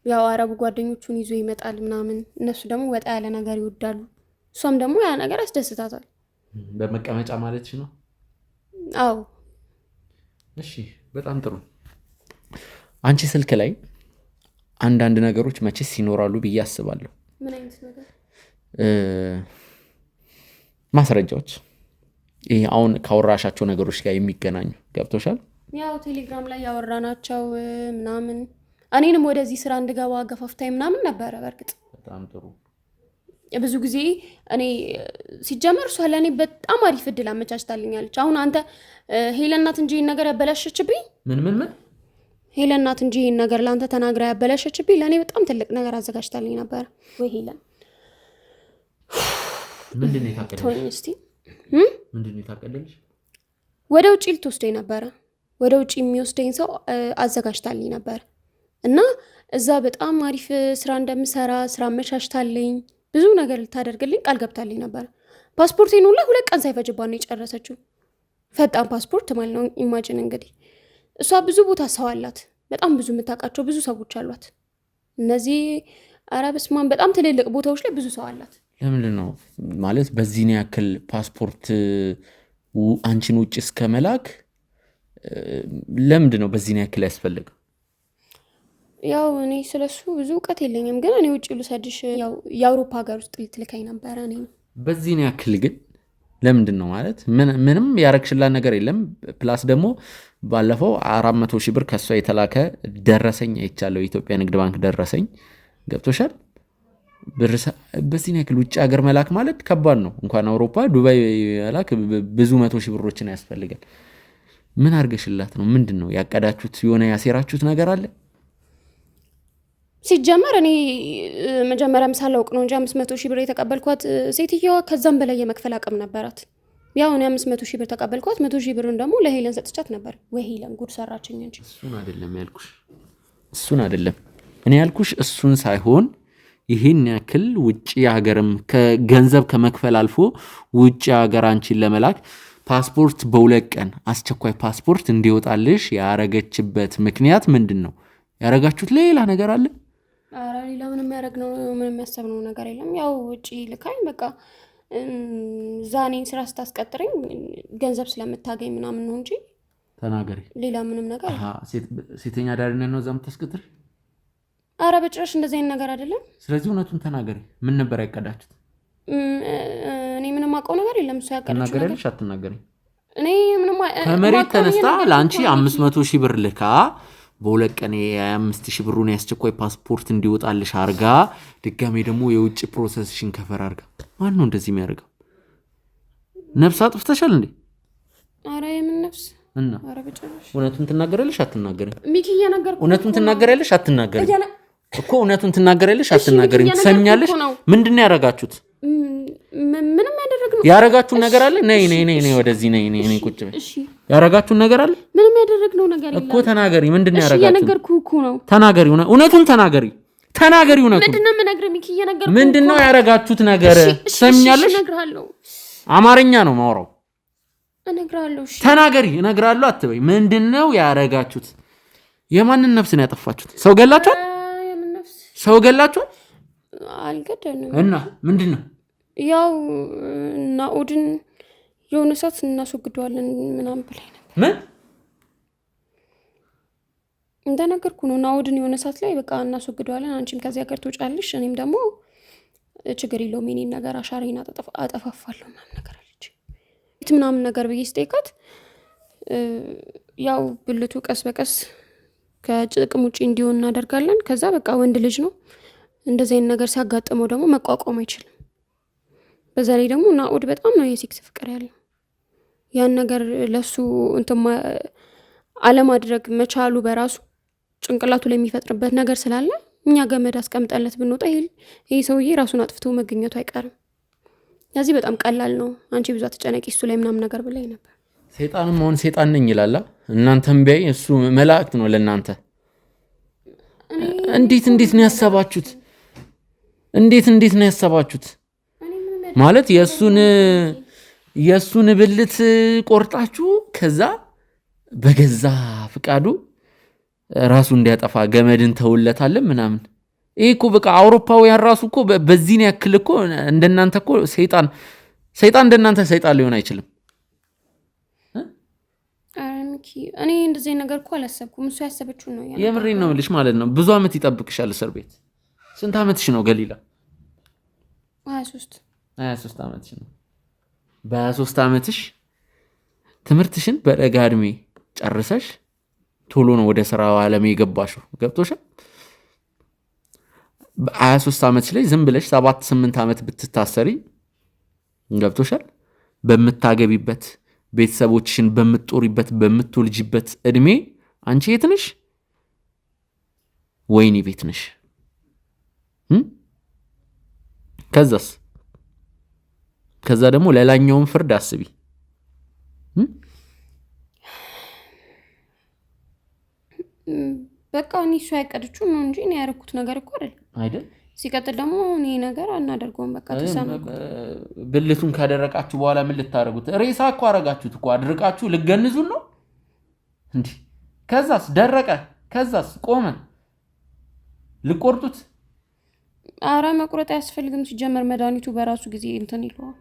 ያው አረቡ ጓደኞቹን ይዞ ይመጣል ምናምን፣ እነሱ ደግሞ ወጣ ያለ ነገር ይወዳሉ። እሷም ደግሞ ያ ነገር አስደስታታል። በመቀመጫ ማለትሽ ነው? አዎ። እሺ በጣም ጥሩ። አንቺ ስልክ ላይ አንዳንድ ነገሮች መቼስ ይኖራሉ ብዬ አስባለሁ። ምን አይነት ነገር? ማስረጃዎች፣ ይሄ አሁን ካወራሻቸው ነገሮች ጋር የሚገናኙ ገብቶሻል? ያው ቴሌግራም ላይ ያወራናቸው ምናምን እኔንም ወደዚህ ስራ እንድገባ ገፋፍታይ ምናምን ነበረ። በርግጥ በጣም ጥሩ። ብዙ ጊዜ እኔ ሲጀመር እሷ ለእኔ በጣም አሪፍ እድል አመቻችታልኛለች። አሁን አንተ ሄለን ናት እንጂ ይህን ነገር ያበላሸችብኝ። ምን ሄለን ናት እንጂ ይህን ነገር ለአንተ ተናግራ ያበላሸችብኝ። ለእኔ በጣም ትልቅ ነገር አዘጋጅታልኝ ነበረ። ወይ ሄለን ምንድን ነው የታቀደልሽ? ምንድን ነው የታቀደልሽ? ወደ ውጭ ልትወስደኝ ነበረ። ወደ ውጭ የሚወስደኝ ሰው አዘጋጅታልኝ ነበር እና እዛ በጣም አሪፍ ስራ እንደምሰራ ስራ አመቻችታልኝ ብዙ ነገር ልታደርግልኝ ቃል ገብታልኝ ነበር። ፓስፖርቴን ሁላ 2 ቀን ሳይፈጅባት ነው የጨረሰችው። ፈጣን ፓስፖርት ማለት ነው። ኢማጂን እንግዲህ እሷ ብዙ ቦታ ሰው አላት። በጣም ብዙ የምታውቃቸው ብዙ ሰዎች አሏት። እነዚህ አረብስማን በጣም ትልልቅ ቦታዎች ላይ ብዙ ሰው አላት። ለምንድን ነው ማለት በዚህ ነው ያክል ፓስፖርት አንቺን ውጭ እስከ መላክ ለምንድን ነው በዚህ ነው ያክል ያስፈልገው? ያው እኔ ስለሱ ብዙ እውቀት የለኝም፣ ግን እኔ ውጭ ልሰድሽ ያው የአውሮፓ ሀገር ውስጥ ልትልከኝ ነበረ። እኔ በዚህ ነው ያክል ግን ለምንድን ነው ማለት ምንም ያረግሽላት ነገር የለም። ፕላስ ደግሞ ባለፈው 400 ሺህ ብር ከሷ የተላከ ደረሰኝ አይቻለሁ። የኢትዮጵያ ንግድ ባንክ ደረሰኝ ገብቶሻል። በዚህ ነው ያክል ውጭ ሀገር መላክ ማለት ከባድ ነው። እንኳን አውሮፓ ዱባይ መላክ ብዙ 100 ሺህ ብሮችን ያስፈልጋል። ምን አርገሽላት ነው? ምንድን ነው ያቀዳችሁት? የሆነ ያሴራችሁት ነገር አለ? ሲጀመር እኔ መጀመሪያ ሳላውቅ ነው እንጂ 500 ሺህ ብር የተቀበልኳት ሴትየዋ ከዛም በላይ የመክፈል አቅም ነበራት። ያው እኔ 500 ሺህ ብር ተቀበልኳት፣ 100 ሺህ ብርን ደግሞ ለሄለን ሰጥቻት ነበር። ወይ ሄለን ጉድ ሰራችኝ እንጂ እሱን አይደለም ያልኩሽ። እኔ ያልኩሽ እሱን ሳይሆን ይሄን ያክል ውጪ ሀገርም ከገንዘብ ከመክፈል አልፎ ውጪ ሀገር አንቺን ለመላክ ፓስፖርት በ2 ቀን አስቸኳይ ፓስፖርት እንዲወጣልሽ ያረገችበት ምክንያት ምንድን ነው? ያረጋችሁት ሌላ ነገር አለ? ኧረ ሌላ ምንም ያረግነው ምንም ያሰብነው ነገር የለም። ያው ውጪ ልካኝ በቃ ዛኔን ስራ ስታስቀጥረኝ ገንዘብ ስለምታገኝ ምናምን ነው እንጂ ተናገሪ። ሌላ ምንም ነገር ሴተኛ ዳሪነት ነው እዛ የምታስቀጥር? ኧረ በጭራሽ እንደዚህ አይነት ነገር አይደለም። ስለዚህ እውነቱን ተናገሪ። ምን ነበር ያቀዳችሁት? እኔ ምንም አውቀው ነገር የለም። እሱ ያቀዳችሁ ነገር ተናገሪልሽ አትናገሪ? እኔ ምንም ከመሬት ተነስታ ለአንቺ 500 ሺህ ብር ልካ በ2 ቀን 25 ሺህ ብሩን ያስቸኳይ ፓስፖርት እንዲወጣልሽ አርጋ ድጋሜ ደግሞ የውጭ ፕሮሰስሽን ከፈር አርጋ። ማን ነው እንደዚህ የሚያደርገው? ነፍስ አጥፍተሻል እንዴ? ኧረ የምን ነፍስ እና ኧረ በጭራሽ። እውነቱን ትናገሪልሽ አትናገሪ? ሚኪ እየነገርኩ እውነቱን ትናገሪልሽ አትናገሪ? እኮ እውነቱን ትናገሪልሽ አትናገሪ? ትሰሚኛለሽ? ምንድን ነው ያረጋችሁት? ምንም ያደረግነው ያረጋችሁን ነገር አለ? ነይ ወደዚህ ነይ ቁጭ በይ። እሺ ያረጋችሁን ነገር አለ? ምንም ያደረግነው ነገር የለም እኮ ተናገሪ። ምንድን ነው ያረጋችሁት? እየነገርኩህ እኮ ነው። ተናገሪ። እውነቱን ተናገሪ። እውነቱን ምንድን ነው የምነግርህ ሚኪ? እየነገርኩህ ምንድን ነው ያረጋችሁት ነገር? ትሰሚኛለሽ? እነግርሃለሁ። አማርኛ ነው ማውራው። እነግርሃለሁ። እሺ ተናገሪ። እነግርሃለሁ አትበይ። ምንድን ነው ያረጋችሁት? የማንን ነፍስ ነው ያጠፋችሁት? ሰው ገላችኋል? ሰው ገላችኋል? አልገደልንም። እና ምንድነው ያው ናኦድን የሆነ ሰዓት እናስወግደዋለን ምናምን ብላይ ነበር። ምን እንደነገርኩ ነው። ናኦድን የሆነ ሰዓት ላይ በቃ እናስወግደዋለን፣ አንቺም ከዚያ ሀገር ትወጫለሽ፣ እኔም ደግሞ ችግር የለውም የኔን ነገር አሻራዬን አጠፋፋለሁ ምናምን ነገር አለች። ምናምን ነገር ብዬ ስጠይቃት ያው ብልቱ ቀስ በቀስ ከጥቅም ውጭ እንዲሆን እናደርጋለን። ከዛ በቃ ወንድ ልጅ ነው እንደዚህ አይነት ነገር ሲያጋጥመው ደግሞ መቋቋም አይችልም። በዛ ላይ ደግሞ ናኦድ በጣም ነው የሴክስ ፍቅር ያለው። ያን ነገር ለሱ እንትን አለማድረግ መቻሉ በራሱ ጭንቅላቱ ላይ የሚፈጥርበት ነገር ስላለ እኛ ገመድ አስቀምጠለት ብንወጣ ይሄ ሰውዬ ራሱን አጥፍቶ መገኘቱ አይቀርም። ስለዚህ በጣም ቀላል ነው፣ አንቺ ብዙ አትጨነቂ እሱ ላይ ምናምን ነገር ብላይ ነበር። ሰይጣንም አሁን ሰይጣን ነኝ ይላል። እናንተም ቢያይ እሱ መላእክት ነው ለእናንተ። እንዴት ነው ያሰባችሁት? እንዴት ነው ያሰባችሁት? ማለት የእሱን ብልት ቆርጣችሁ ከዛ በገዛ ፍቃዱ ራሱ እንዲያጠፋ ገመድን ተውለታለን ምናምን። ይሄ እኮ በቃ አውሮፓውያን ራሱ እኮ በዚህን ያክል እኮ እንደናንተ እኮ ሰይጣን እንደናንተ ሰይጣን ሊሆን አይችልም። እኔ እንደዚህ ነገር እኮ አላሰብኩም። እሱ ያሰበችው ነው። የምሬን ነው ልሽ ማለት ነው። ብዙ አመት ይጠብቅሻል እስር ቤት። ስንት አመትሽ ነው ገሊላ? 23 አመትሽ ነው። በ23 አመትሽ ትምህርትሽን በለጋ እድሜ ጨርሰሽ ቶሎ ነው ወደ ስራው ዓለም የገባሽው። ገብቶሻል? በ23 አመትሽ ላይ ዝም ብለሽ 7-8 አመት ብትታሰሪ ገብቶሻል? በምታገቢበት ቤተሰቦችሽን በምትጦሪበት በምትወልጂበት እድሜ አንቺ የት ነሽ? ወይኒ ቤት ነሽ። ከዛ ደግሞ ለላኛውን ፍርድ አስቢ። በቃ እኔ እሱ ያቀደችው ነው እንጂ እኔ ያደረኩት ነገር እኮ አይደል። ሲቀጥል ደግሞ እኔ ነገር አናደርገውም። በቃ ተሳናኩት። ብልቱን ካደረቃችሁ በኋላ ምን ልታረጉት? ሬሳ እኮ አረጋችሁት እኮ አድርቃችሁ ልገንዙን ነው እንዴ? ከዛስ ደረቀ፣ ከዛስ ቆመ፣ ልቆርጡት? አረ መቁረጥ አያስፈልግም። ሲጀመር መድኃኒቱ በራሱ ጊዜ እንትን ይለዋል።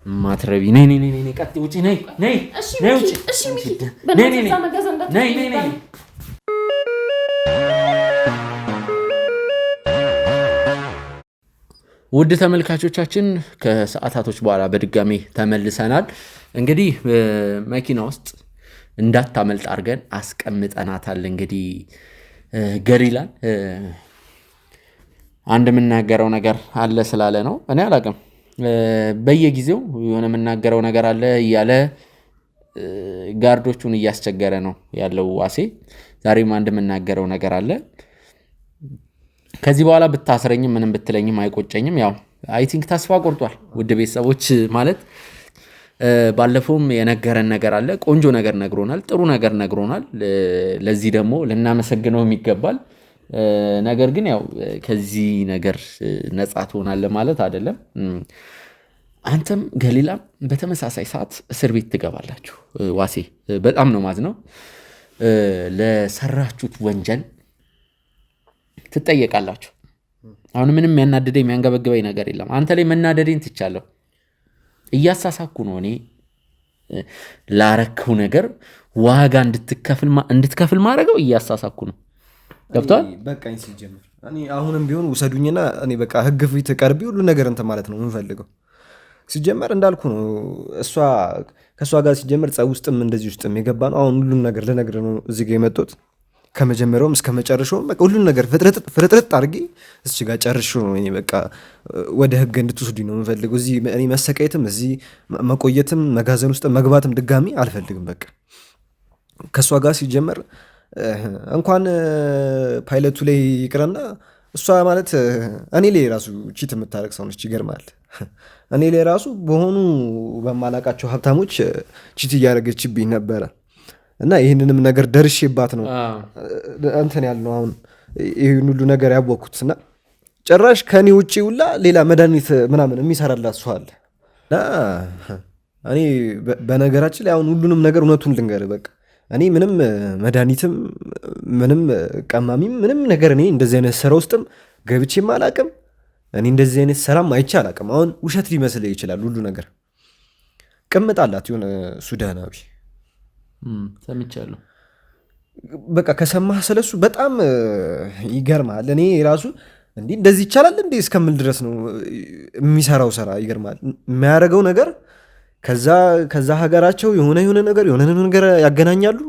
ማትረቢ ነይ ቀጥ ውጪ ነይ ውጪ። እሺ ሚኪ በእናትህ መገዛ ነይ ውድ ተመልካቾቻችን ከሰዓታቶች በኋላ በድጋሚ ተመልሰናል። እንግዲህ መኪና ውስጥ እንዳታመልጥ አድርገን አስቀምጠናታል። እንግዲህ ገሊላን አንድ የምናገረው ነገር አለ ስላለ ነው። እኔ አላውቅም፣ በየጊዜው የሆነ የምናገረው ነገር አለ እያለ ጋርዶቹን እያስቸገረ ነው ያለው ዋሴ። ዛሬም አንድ የምናገረው ነገር አለ። ከዚህ በኋላ ብታስረኝም ምንም ብትለኝም አይቆጨኝም። ያው አይ ቲንክ ተስፋ ቆርጧል። ውድ ቤተሰቦች ማለት ባለፈውም የነገረን ነገር አለ። ቆንጆ ነገር ነግሮናል፣ ጥሩ ነገር ነግሮናል። ለዚህ ደግሞ ልናመሰግነው ይገባል። ነገር ግን ያው ከዚህ ነገር ነፃ ትሆናለህ ማለት አይደለም። አንተም ገሊላም በተመሳሳይ ሰዓት እስር ቤት ትገባላችሁ። ዋሴ በጣም ነው ማዝነው። ለሰራችሁት ወንጀል ትጠየቃላችሁ። አሁን ምንም የሚያናድደኝ የሚያንገበግበኝ ነገር የለም። አንተ ላይ መናደደኝ ትቻለሁ። እያሳሳኩ ነው። እኔ ላረከው ነገር ዋጋ እንድትከፍል ማድረገው እያሳሳኩ ነው። ገብቷል? በቃኝ። ሲጀምር እኔ አሁንም ቢሆን ውሰዱኝና እኔ በቃ ህግ ፊት ቀርቢ ሁሉ ነገር እንትን ማለት ነው የምፈልገው። ሲጀመር እንዳልኩ ነው ከእሷ ጋር ሲጀመር ጸብ ውስጥም እንደዚህ ውስጥም የገባ ነው። አሁን ሁሉም ነገር ልነግርህ ነው እዚህ ጋር የመጡት ከመጀመሪያውም እስከ መጨረሻውም በቃ ሁሉን ነገር ፍርጥርጥ አድርጌ እዚህ ጋር ጨርሼው ነው እኔ በቃ ወደ ህግ እንድትወስዱኝ ነው የምፈልገው። እዚህ እኔ መሰቃየትም እዚህ መቆየትም መጋዘን ውስጥ መግባትም ድጋሚ አልፈልግም። በቃ ከእሷ ጋር ሲጀመር እንኳን ፓይለቱ ላይ ይቅርና እሷ ማለት እኔ ላይ ራሱ ቺት የምታደርግ ሰው ነች። ይገርማል። እኔ ላይ ራሱ በሆኑ በማላቃቸው ሀብታሞች ቺት እያደረገችብኝ ነበረ እና ይህንንም ነገር ደርሼባት ነው እንትን ያልነው አሁን ይህን ሁሉ ነገር ያወቅኩት። እና ጭራሽ ከኔ ውጭ ሁላ ሌላ መድኃኒት ምናምን የሚሰራላት ሰው አለ። እና እኔ በነገራችን ላይ አሁን ሁሉንም ነገር እውነቱን ልንገርህ፣ በቃ እኔ ምንም መድኃኒትም ምንም ቀማሚም ምንም ነገር እኔ እንደዚህ አይነት ስራ ውስጥም ገብቼም አላቅም። እኔ እንደዚህ አይነት ሰላም አይቼ አላቅም። አሁን ውሸት ሊመስል ይችላል ሁሉ ነገር። ቅምጥ አላት የሆነ ሱዳናዊ ሰምቻለሁ። በቃ ከሰማህ ስለሱ በጣም ይገርማል። እኔ ራሱ እንዲህ እንደዚህ ይቻላል እንዴ እስከምል ድረስ ነው የሚሰራው ስራ። ይገርማል የሚያደርገው ነገር። ከዛ ሀገራቸው የሆነ ነገር ያገናኛሉ፣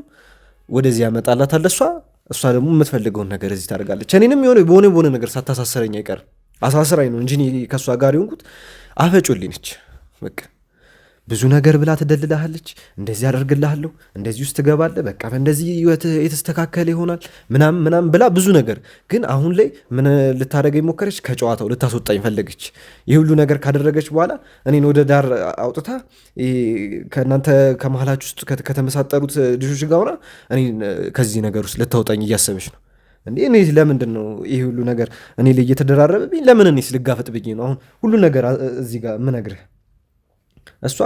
ወደዚህ ያመጣላታል። እሷ ደግሞ የምትፈልገውን ነገር እዚህ ታደርጋለች። እኔንም በሆነ ነገር ሳታሳሰረኝ አይቀርም። አሳስራኝ ነው እንጂ ከእሷ ጋር የሆንኩት አፈጮልኝ ነች። በቃ ብዙ ነገር ብላ ትደልልሃለች። እንደዚህ አደርግልሃለሁ፣ እንደዚህ ውስጥ ትገባለህ፣ በቃ በእንደዚህ የተስተካከለ ይሆናል ምናምን ብላ ብዙ ነገር። ግን አሁን ላይ ምን ልታደርገኝ ሞከረች? ከጨዋታው ልታስወጣኝ ፈለገች። ይህ ሁሉ ነገር ካደረገች በኋላ እኔን ወደ ዳር አውጥታ ከእናንተ ከመሀላችሁ ውስጥ ከተመሳጠሩት ልጆች ጋር ሆና እኔን ከዚህ ነገር ውስጥ ልታወጣኝ እያሰበች ነው። እንዴ እኔ ለምንድን ነው ይህ ሁሉ ነገር እኔ ላይ እየተደራረበብኝ? ለምን እኔ ስልጋፈጥ ብዬ ነው አሁን ሁሉ ነገር እዚህ ጋር ምነግርህ? እሷ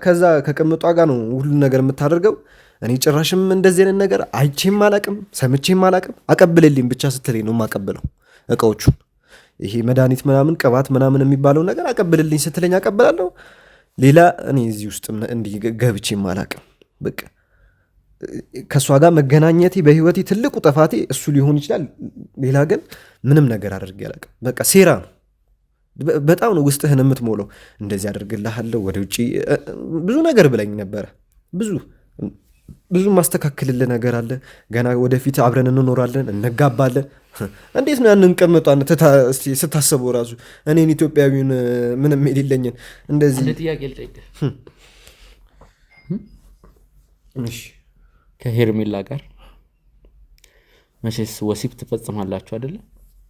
ከዛ ከቅምጧ ጋር ነው ሁሉ ነገር የምታደርገው። እኔ ጭራሽም እንደዚህ አይነት ነገር አይቼም አላቅም ሰምቼም አላቅም። አቀብልልኝ ብቻ ስትለኝ ነው የማቀብለው እቃዎቹን። ይሄ መድኃኒት ምናምን ቅባት ምናምን የሚባለው ነገር አቀብልልኝ ስትለኝ አቀብላለሁ። ሌላ እኔ እዚህ ውስጥ እንዲህ ገብቼም አላቅም። በቃ ከእሷ ጋር መገናኘቴ በህይወቴ ትልቁ ጥፋቴ እሱ ሊሆን ይችላል። ሌላ ግን ምንም ነገር አድርጌ አላቅም። በቃ ሴራ ነው። በጣም ነው ውስጥህን የምትሞለው። እንደዚህ አደርግልሃለሁ፣ ወደ ውጭ ብዙ ነገር ብላኝ ነበረ። ብዙ ማስተካከልልህ ነገር አለ። ገና ወደፊት አብረን እንኖራለን፣ እንጋባለን። እንዴት ነው ያንን ቀመጧን ስታስበው ራሱ እኔን ኢትዮጵያዊውን ምንም የሌለኝን እንደዚህ ጥያቄ ልጠይቅህ። ከሄርሜላ ጋር መቼስ ወሲብ ትፈጽማላችሁ አይደለም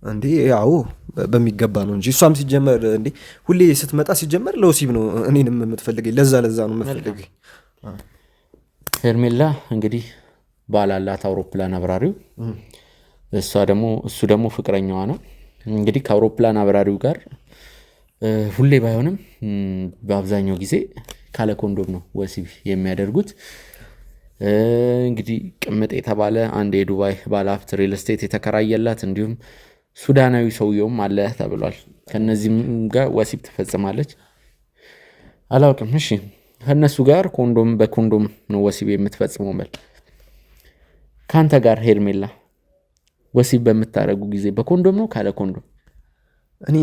እንዴ? ያው በሚገባ ነው እንጂ እሷም ሲጀመር እንዴ ሁሌ ስትመጣ ሲጀመር ለወሲብ ነው እኔንም የምትፈልገኝ። ለዛ ነው የምትፈልገኝ። ሄርሜላ እንግዲህ ባላላት አውሮፕላን አብራሪው፣ እሱ ደግሞ ፍቅረኛዋ ነው። እንግዲህ ከአውሮፕላን አብራሪው ጋር ሁሌ ባይሆንም በአብዛኛው ጊዜ ካለ ኮንዶም ነው ወሲብ የሚያደርጉት። እንግዲህ ቅምጥ የተባለ አንድ የዱባይ ባለሀብት ሪል ስቴት የተከራየላት እንዲሁም ሱዳናዊ ሰውየውም አለ ተብሏል። ከነዚህም ጋር ወሲብ ትፈጽማለች። አላውቅም። እሺ ከነሱ ጋር በኮንዶም ነው ወሲብ የምትፈጽመው። በል ካንተ ጋር ሄርሜላ ወሲብ በምታረጉ ጊዜ በኮንዶም ነው ካለ ኮንዶም? እኔ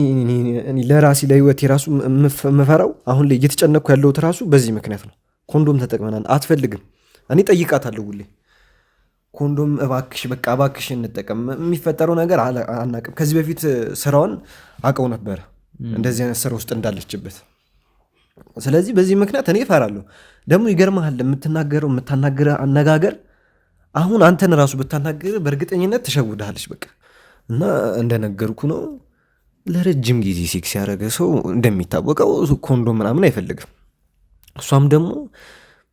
ለራሴ ለህይወቴ ራሱ የምፈራው አሁን ላይ እየተጨነቅኩ ያለሁት ራሱ በዚህ ምክንያት ነው። ኮንዶም ተጠቅመናል አትፈልግም። እኔ ጠይቃታለሁ ሁሌ ኮንዶም እባክሽ፣ በቃ እባክሽ እንጠቀም። የሚፈጠረው ነገር አናቅም። ከዚህ በፊት ስራውን አውቀው ነበረ እንደዚህ አይነት ስራ ውስጥ እንዳለችበት። ስለዚህ በዚህ ምክንያት እኔ እፈራለሁ። ደግሞ ይገርምሃል የምታናገረ አነጋገር አሁን አንተን ራሱ ብታናገር በእርግጠኝነት ትሸውድሃለች። በቃ እና እንደነገርኩ ነው ለረጅም ጊዜ ሴክስ ያደረገ ሰው እንደሚታወቀው ኮንዶም ምናምን አይፈልግም። እሷም ደግሞ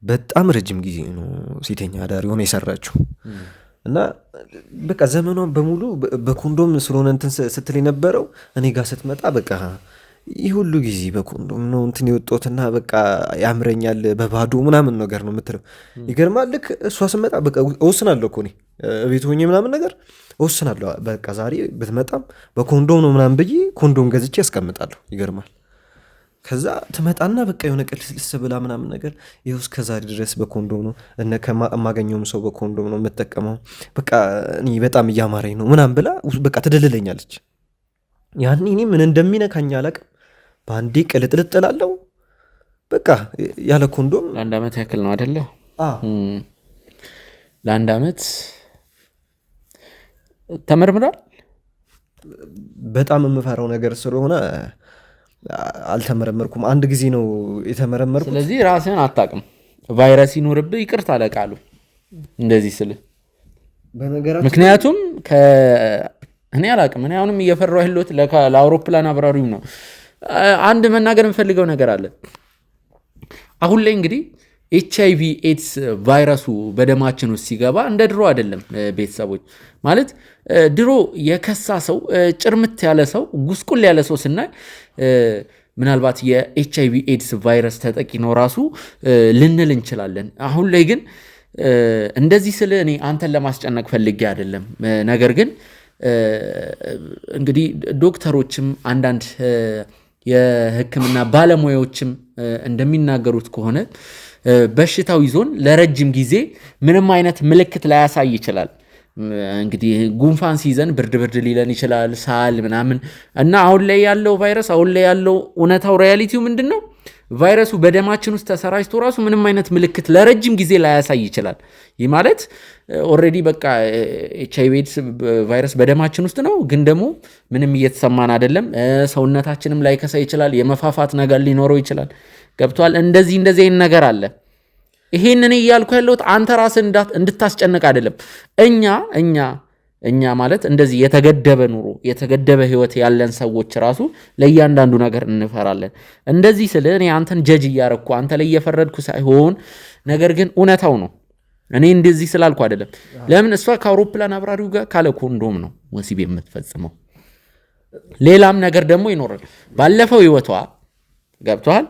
በጣም ረጅም ጊዜ ነው ሴተኛ አዳሪ ሆነ የሰራችው እና በቃ ዘመኗን በሙሉ በኮንዶም ስለሆነ እንትን ስትል የነበረው እኔ ጋር ስትመጣ በቃ ይህ ሁሉ ጊዜ በኮንዶም ነው እንትን የወጣሁትና በቃ ያምረኛል በባዶ ምናምን ነገር ነው የምትለው። ይገርማል። ልክ እሷ ስትመጣ በቃ እወስናለሁ እኮ እኔ ቤት ሆኜ ምናምን ነገር እወስናለሁ። በቃ ዛሬ ብትመጣም በኮንዶም ነው ምናምን ብዬ ኮንዶም ገዝቼ ያስቀምጣለሁ። ይገርማል። ከዛ ትመጣና በቃ የሆነ ቅልስልስ ብላ ምናምን ነገር ይኸው እስከዛሬ ድረስ በኮንዶም ነው ከማገኘውም ሰው በኮንዶም ነው የምጠቀመው፣ በቃ እኔ በጣም እያማረኝ ነው ምናምን ብላ በቃ ትደልለኛለች። ያኔ እኔ ምን እንደሚነካኝ አላቅም። በአንዴ ቅልጥልጥ እላለሁ። በቃ ያለ ኮንዶም ለአንድ ዓመት ያክል ነው አይደለ? ለአንድ ዓመት ተመርምራል። በጣም የምፈራው ነገር ስለሆነ አልተመረመርኩም። አንድ ጊዜ ነው የተመረመርኩት። ስለዚህ ራስህን አታውቅም። ቫይረስ ይኖርብህ ይቅርታ አለቃሉ እንደዚህ ስል ምክንያቱም እኔ አላውቅም። እኔ አሁንም እየፈራሁ ያለሁት ለአውሮፕላን አብራሪው ነው። አንድ መናገር የምፈልገው ነገር አለ። አሁን ላይ እንግዲህ HIV ኤድስ ቫይረሱ በደማችን ውስጥ ሲገባ እንደ ድሮ አይደለም። ቤተሰቦች ማለት ድሮ የከሳ ሰው፣ ጭርምት ያለ ሰው፣ ጉስቁል ያለ ሰው ስናይ ምናልባት የኤችአይቪ ኤድስ ቫይረስ ተጠቂ ነው ራሱ ልንል እንችላለን። አሁን ላይ ግን እንደዚህ ስለ እኔ አንተን ለማስጨነቅ ፈልጌ አይደለም። ነገር ግን እንግዲህ ዶክተሮችም አንዳንድ የሕክምና ባለሙያዎችም እንደሚናገሩት ከሆነ በሽታው ይዞን ለረጅም ጊዜ ምንም አይነት ምልክት ላያሳይ ይችላል። እንግዲህ ጉንፋን ሲይዘን ብርድ ሊለን ይችላል፣ ሳል ምናምን እና አሁን ላይ ያለው ቫይረስ አሁን ላይ ያለው እውነታው ሪያሊቲው ምንድነው? ቫይረሱ በደማችን ውስጥ ተሰራጭቶ ራሱ ምንም አይነት ምልክት ለረጅም ጊዜ ላያሳይ ይችላል። ይህ ማለት ኦልሬዲ በቃ HIV ኤድስ ቫይረስ በደማችን ውስጥ ነው፣ ግን ደግሞ ምንም እየተሰማን አይደለም። ሰውነታችንም ላይከሳ ይችላል፣ የመፋፋት ነገር ሊኖረው ይችላል። ገብቷል? እንደዚህ አይነት ነገር አለ። ይሄንን እያልኩ ያለሁት አንተ ራስህ እንድታስጨንቅ አይደለም። እኛ ማለት እንደዚህ የተገደበ ኑሮ የተገደበ ህይወት ያለን ሰዎች ራሱ ለእያንዳንዱ ነገር እንፈራለን። እንደዚህ ስለ እኔ አንተን ጀጅ እያረኩ አንተ ላይ እየፈረድኩ ሳይሆን ነገር ግን እውነታው ነው። እኔ እንደዚህ ስላልኩ አይደለም። ለምን እሷ ከአውሮፕላን አብራሪው ጋር ካለ ኮንዶም ነው ወሲብ የምትፈጽመው። ሌላም ነገር ደግሞ ይኖራል። ባለፈው ህይወቷ ገብቷል።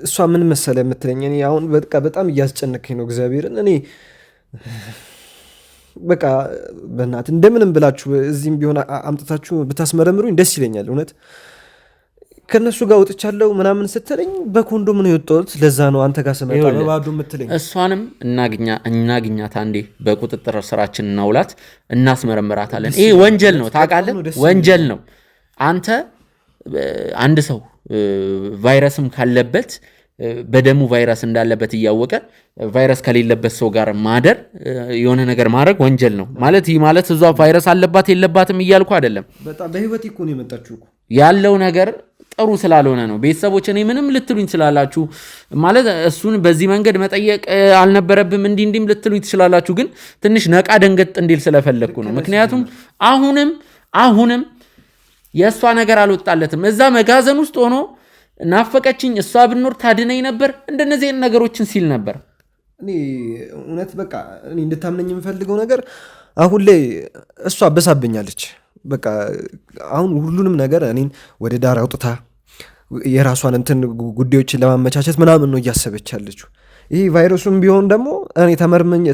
እሷ ምን መሰለ የምትለኝ እኔ አሁን በቃ በጣም እያስጨነከኝ ነው እግዚአብሔርን። እኔ በቃ በእናትህ እንደምንም ብላችሁ እዚህም ቢሆን አምጥታችሁ ብታስመረምሩኝ ደስ ይለኛል። እውነት ከነሱ ጋር ወጥቻለሁ ምናምን ስትለኝ በኮንዶም ነው የወጣሁት። ለዛ ነው አንተ ጋር ስመጣ በባዶ የምትለኝ። እሷንም እናግኛት አንዴ በቁጥጥር ስራችን እናውላት፣ እናስመረምራታለን። ይሄ ወንጀል ነው ታውቃለህ፣ ወንጀል ነው። አንተ አንድ ሰው ቫይረስም ካለበት በደሙ ቫይረስ እንዳለበት እያወቀ ቫይረስ ከሌለበት ሰው ጋር ማደር የሆነ ነገር ማድረግ ወንጀል ነው ማለት። ይህ ማለት እሷ ቫይረስ አለባት የለባትም እያልኩ አይደለም። በጣም በህይወት እኮ ነው የመጣችው እኮ ያለው ነገር ጥሩ ስላልሆነ ነው። ቤተሰቦች እኔ ምንም ልትሉኝ ትችላላችሁ ማለት እሱን በዚህ መንገድ መጠየቅ አልነበረብም እንዲህም ልትሉኝ ትችላላችሁ። ግን ትንሽ ነቃ ደንገጥ እንዲል ስለፈለግኩ ነው። ምክንያቱም አሁንም የእሷ ነገር አልወጣለትም። እዛ መጋዘን ውስጥ ሆኖ ናፈቀችኝ፣ እሷ ብኖር ታድነኝ ነበር፣ እንደነዚህ ነገሮችን ሲል ነበር። እኔ እውነት በቃ እኔ እንድታምነኝ የምፈልገው ነገር አሁን ላይ እሷ አበሳብኛለች። በቃ አሁን ሁሉንም ነገር እኔን ወደ ዳር አውጥታ የራሷን እንትን ጉዳዮችን ለማመቻቸት ምናምን ነው እያሰበች ያለችው። ይህ ቫይረሱም ቢሆን ደግሞ እኔ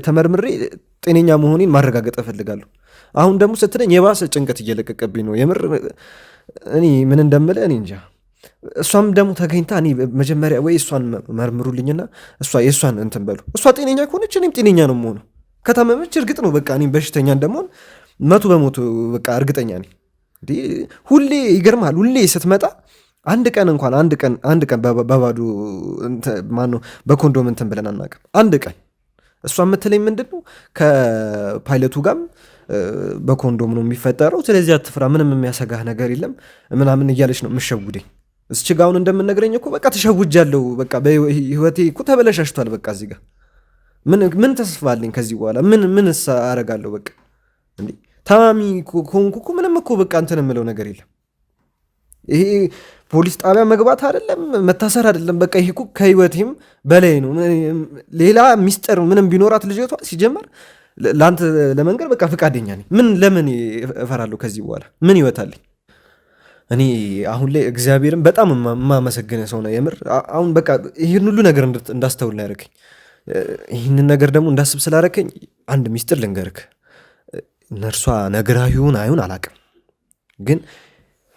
ተመርምሬ ጤነኛ መሆኔን ማረጋገጥ እፈልጋለሁ። አሁን ደግሞ ስትለኝ የባሰ ጭንቀት እየለቀቀብኝ ነው የምር። እኔ ምን እንደምልህ እኔ እንጃ። እሷም ደግሞ ተገኝታ እኔ መጀመሪያ ወይ እሷን መርምሩልኝና እሷ የእሷን እንትን በሉ። እሷ ጤነኛ ከሆነች እኔም ጤነኛ ነው የምሆነው። ከታመመች እርግጥ ነው በቃ እኔም በሽተኛ እንደመሆን 100% በቃ እርግጠኛ ነኝ። ሁሌ ይገርማል። ሁሌ ስትመጣ አንድ ቀን በባዶ ማነው በኮንዶም እንትን ብለን አናውቅም። አንድ ቀን እሷ የምትለኝ ምንድን ነው ከፓይለቱ ጋርም በኮንዶም ነው የሚፈጠረው፣ ስለዚህ አትፍራ፣ ምንም የሚያሰጋህ ነገር የለም ምናምን እያለች ነው የምሸውደኝ። እስችጋውን እንደምነግረኝ እኮ በቃ ተሸውጃለሁ። በቃ በህይወቴ እኮ ተበለሻሽቷል። በቃ እዚህ ጋር ምን ተስፋ አለኝ ከዚህ በኋላ? ምን አረጋለሁ? በቃ እንዴ ታማሚ ከሆንኩ እኮ ምንም እኮ በቃ እንትን የምለው ነገር የለም። ይሄ ፖሊስ ጣቢያ መግባት አይደለም መታሰር አይደለም። በቃ ይሄ እኮ ከህይወቴም በላይ ነው። ሌላ ሚስጥር ምንም ቢኖራት ልጅቷ ሲጀመር ለአንተ ለመንገር በቃ ፈቃደኛ ነኝ። ለምን እፈራለሁ? ከዚህ በኋላ ምን ይወታልኝ? እኔ አሁን ላይ እግዚአብሔርን በጣም የማመሰግነ ሰው ነው የምር። አሁን በቃ ይህን ሁሉ ነገር እንዳስተውል ያደረገኝ ይህንን ነገር ደግሞ እንዳስብ ስላደረገኝ አንድ ሚስጥር ልንገርክ። ነርሷ ነግራ ይሁን አይሁን አላቅም፣ ግን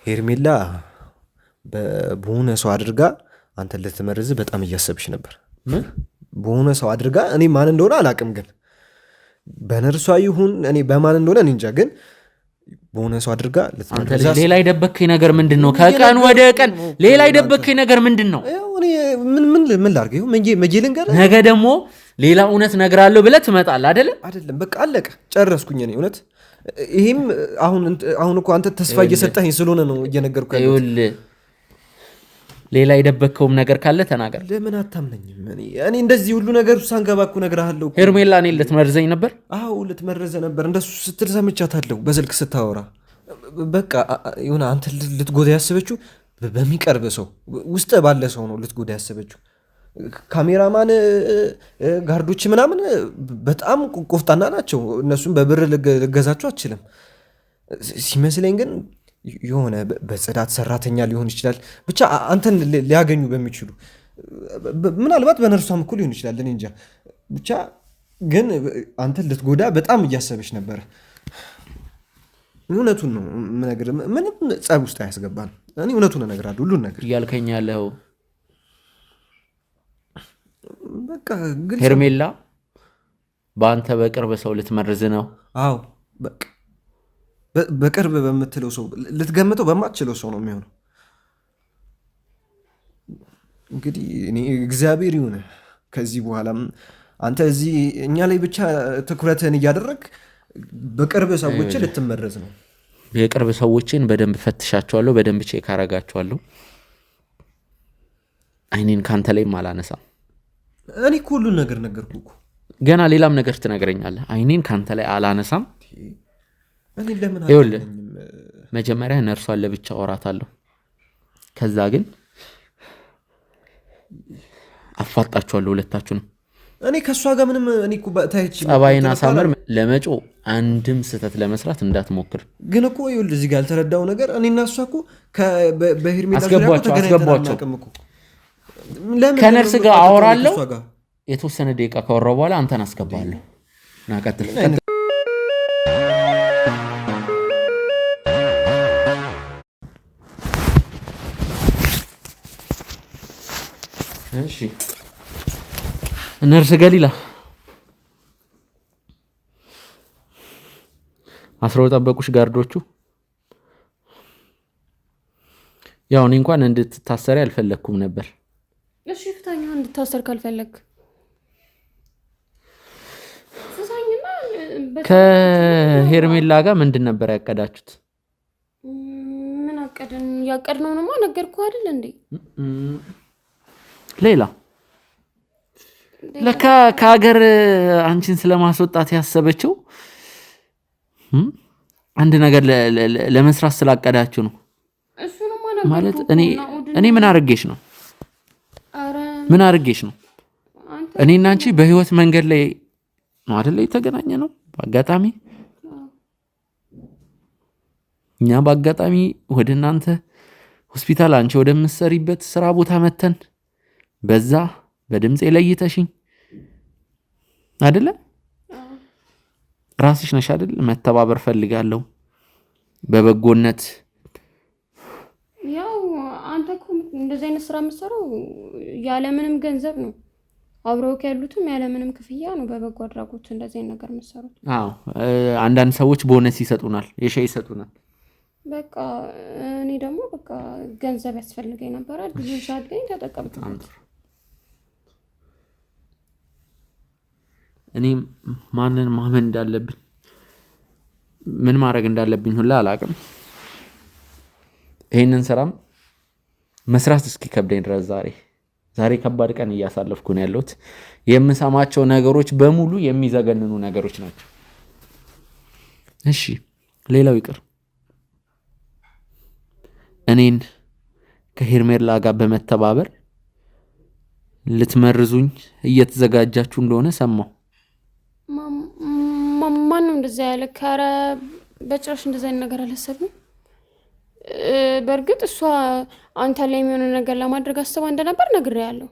ሄርሜላ በሆነ ሰው አድርጋ አንተን ልትመርዝ በጣም እያሰብሽ ነበር። በሆነ ሰው አድርጋ እኔ ማን እንደሆነ አላቅም፣ ግን በነርሷ ይሁን እኔ በማን እንደሆነ እኔ እንጃ፣ ግን በሆነ ሰው አድርጋ ልትመርዝ። ሌላ የደበከኝ ነገር ምንድን ነው? ከቀን ወደ ቀን ሌላ የደበከኝ ነገር ምንድን ነው? ምን ላድርግ? መጄ ልንገር፣ ነገ ደግሞ ሌላ እውነት እነግርሃለሁ ብለህ ትመጣለህ አይደለም? በቃ አለቀ፣ ጨረስኩኝ እኔ እውነት። ይሄም አሁን እኮ አንተ ተስፋ እየሰጠኝ ስለሆነ ነው እየነገርኩ ያለሁት። ሌላ የደበከውም ነገር ካለ ተናገር። ለምን አታምነኝም? እኔ እንደዚህ ሁሉ ነገር ሳንገባ እኮ እነግርሃለሁ። ሄርሜላ እኔን ልትመርዘኝ ነበር? አዎ ልትመርዘ ነበር። እንደሱ ስትል ሰምቻታለሁ በስልክ ስታወራ። በቃ የሆነ አንተ ልትጎዳ ያሰበችው በሚቀርብ ሰው ውስጥ ባለ ሰው ነው ልትጎዳ ያሰበችው። ካሜራማን ጋርዶች ምናምን በጣም ቆፍጣና ናቸው። እነሱም በብር ልገዛቸው አችልም ሲመስለኝ፣ ግን የሆነ በጽዳት ሰራተኛ ሊሆን ይችላል። ብቻ አንተን ሊያገኙ በሚችሉ ምናልባት በነርሷም እኮ ሊሆን ይችላል። እኔ እንጃ። ብቻ ግን አንተ ልትጎዳ በጣም እያሰበች ነበር። እውነቱን ነው የምነግርህ። ምንም ጸብ ውስጥ አያስገባም። እኔ እውነቱን እነግርሃለሁ ሁሉን ነገር እያልከኝ ያለው በቃ ግን ሄርሜላ በአንተ በቅርብ ሰው ልትመርዝ ነው? አዎ በቃ በቅርብ በምትለው ሰው ልትገምተው በማትችለው ሰው ነው የሚሆነው። እንግዲህ እኔ እግዚአብሔር ይሁን ከዚህ በኋላም አንተ እዚህ እኛ ላይ ብቻ ትኩረትን እያደረግ በቅርብ ሰዎች ልትመረዝ ነው። የቅርብ ሰዎችን በደንብ ፈትሻቸዋለሁ፣ በደንብ ቼክ አረጋቸዋለሁ። አይኔን ካንተ ላይም አላነሳም። እኔ እኮ ሁሉን ነገር ነገርኩህ እኮ። ገና ሌላም ነገር ትነግረኛለህ። አይኔን ካንተ ላይ አላነሳም። እኔ ለምን ይኸውልህ መጀመሪያ ነርሷን ለብቻ አወራታለሁ። ከዛ ግን አፋጣቸዋለሁ ሁለታችሁንም። እኔ ከሷ ጋር ምንም እኔ እኮ ታይቺ ጸባይን አሳምር። ለመጮ አንድም ስህተት ለመስራት እንዳትሞክር። ግን እኮ ይኸውልህ እዚህ ጋር ያልተረዳው ነገር እኔና እሷ እኮ በሄርሜላ አስገቧቸው። ለምን ከነርስ ጋር አወራለሁ። የተወሰነ ደቂቃ ካወራው በኋላ አንተን አስገባለሁ። ና ቀጥል። እሺ ነርስ ገሊላ አስረው ጠበቁሽ ጋርዶቹ። ያው እኔ እንኳን እንድትታሰሪ አልፈለኩም ነበር። እሺ ፍታኛ፣ እንድታሰር ካልፈለግ ፍታኝና። ከሄርሜላ ጋር ምንድን ነበር ያቀዳችሁት? ምን አቀድን? ያቀድነውንማ ነገርኩህ አይደል እንዴ? ሌላ ለካ ከሀገር አንቺን ስለማስወጣት ያሰበችው አንድ ነገር ለመስራት ስላቀዳችሁ ነው ማለት። እኔ ምን አርጌሽ ነው? ምን አርጌሽ ነው? እኔና አንቺ በህይወት መንገድ ላይ ነው አይደል የተገናኘ ነው በአጋጣሚ። እኛ በአጋጣሚ ወደ እናንተ ሆስፒታል፣ አንቺ ወደምትሰሪበት ስራ ቦታ መተን በዛ በድምጽ ለይተሽኝ አይደለ? ራስሽ ነሽ አይደል? መተባበር ፈልጋለሁ በበጎነት። ያው አንተ እኮ እንደዚህ አይነት ስራ የምትሰራው ያለ ምንም ገንዘብ ነው። አብረው ያሉትም ያለ ምንም ክፍያ ነው በበጎ አድራጎት እንደዚህ አይነት ነገር የምትሰሩት። አዎ አንዳንድ ሰዎች ቦነስ ይሰጡናል፣ የሻይ ይሰጡናል። በቃ እኔ ደግሞ በቃ ገንዘብ ያስፈልገኝ ነበር። ብዙ ሳትገኝ ተጠቀምኩት። እኔ ማንን ማመን እንዳለብኝ ምን ማድረግ እንዳለብኝ ሁላ አላውቅም። ይሄንን ስራም መስራት እስኪከብደኝ ድረስ ዛሬ ከባድ ቀን እያሳለፍኩ ነው ያለሁት። የምሰማቸው ነገሮች በሙሉ የሚዘገንኑ ነገሮች ናቸው። እሺ ሌላው ይቅር፣ እኔን ከሄርሜላ ጋር በመተባበር ልትመርዙኝ እየተዘጋጃችሁ እንደሆነ ሰማሁ። ማን ነው እንደዛ ያለ? ኧረ በጭራሽ እንደዛ አይነት ነገር አላሰብንም። በእርግጥ እሷ አንተ ላይ የሚሆነ ነገር ለማድረግ አስባ እንደነበር ነግሬያለሁ።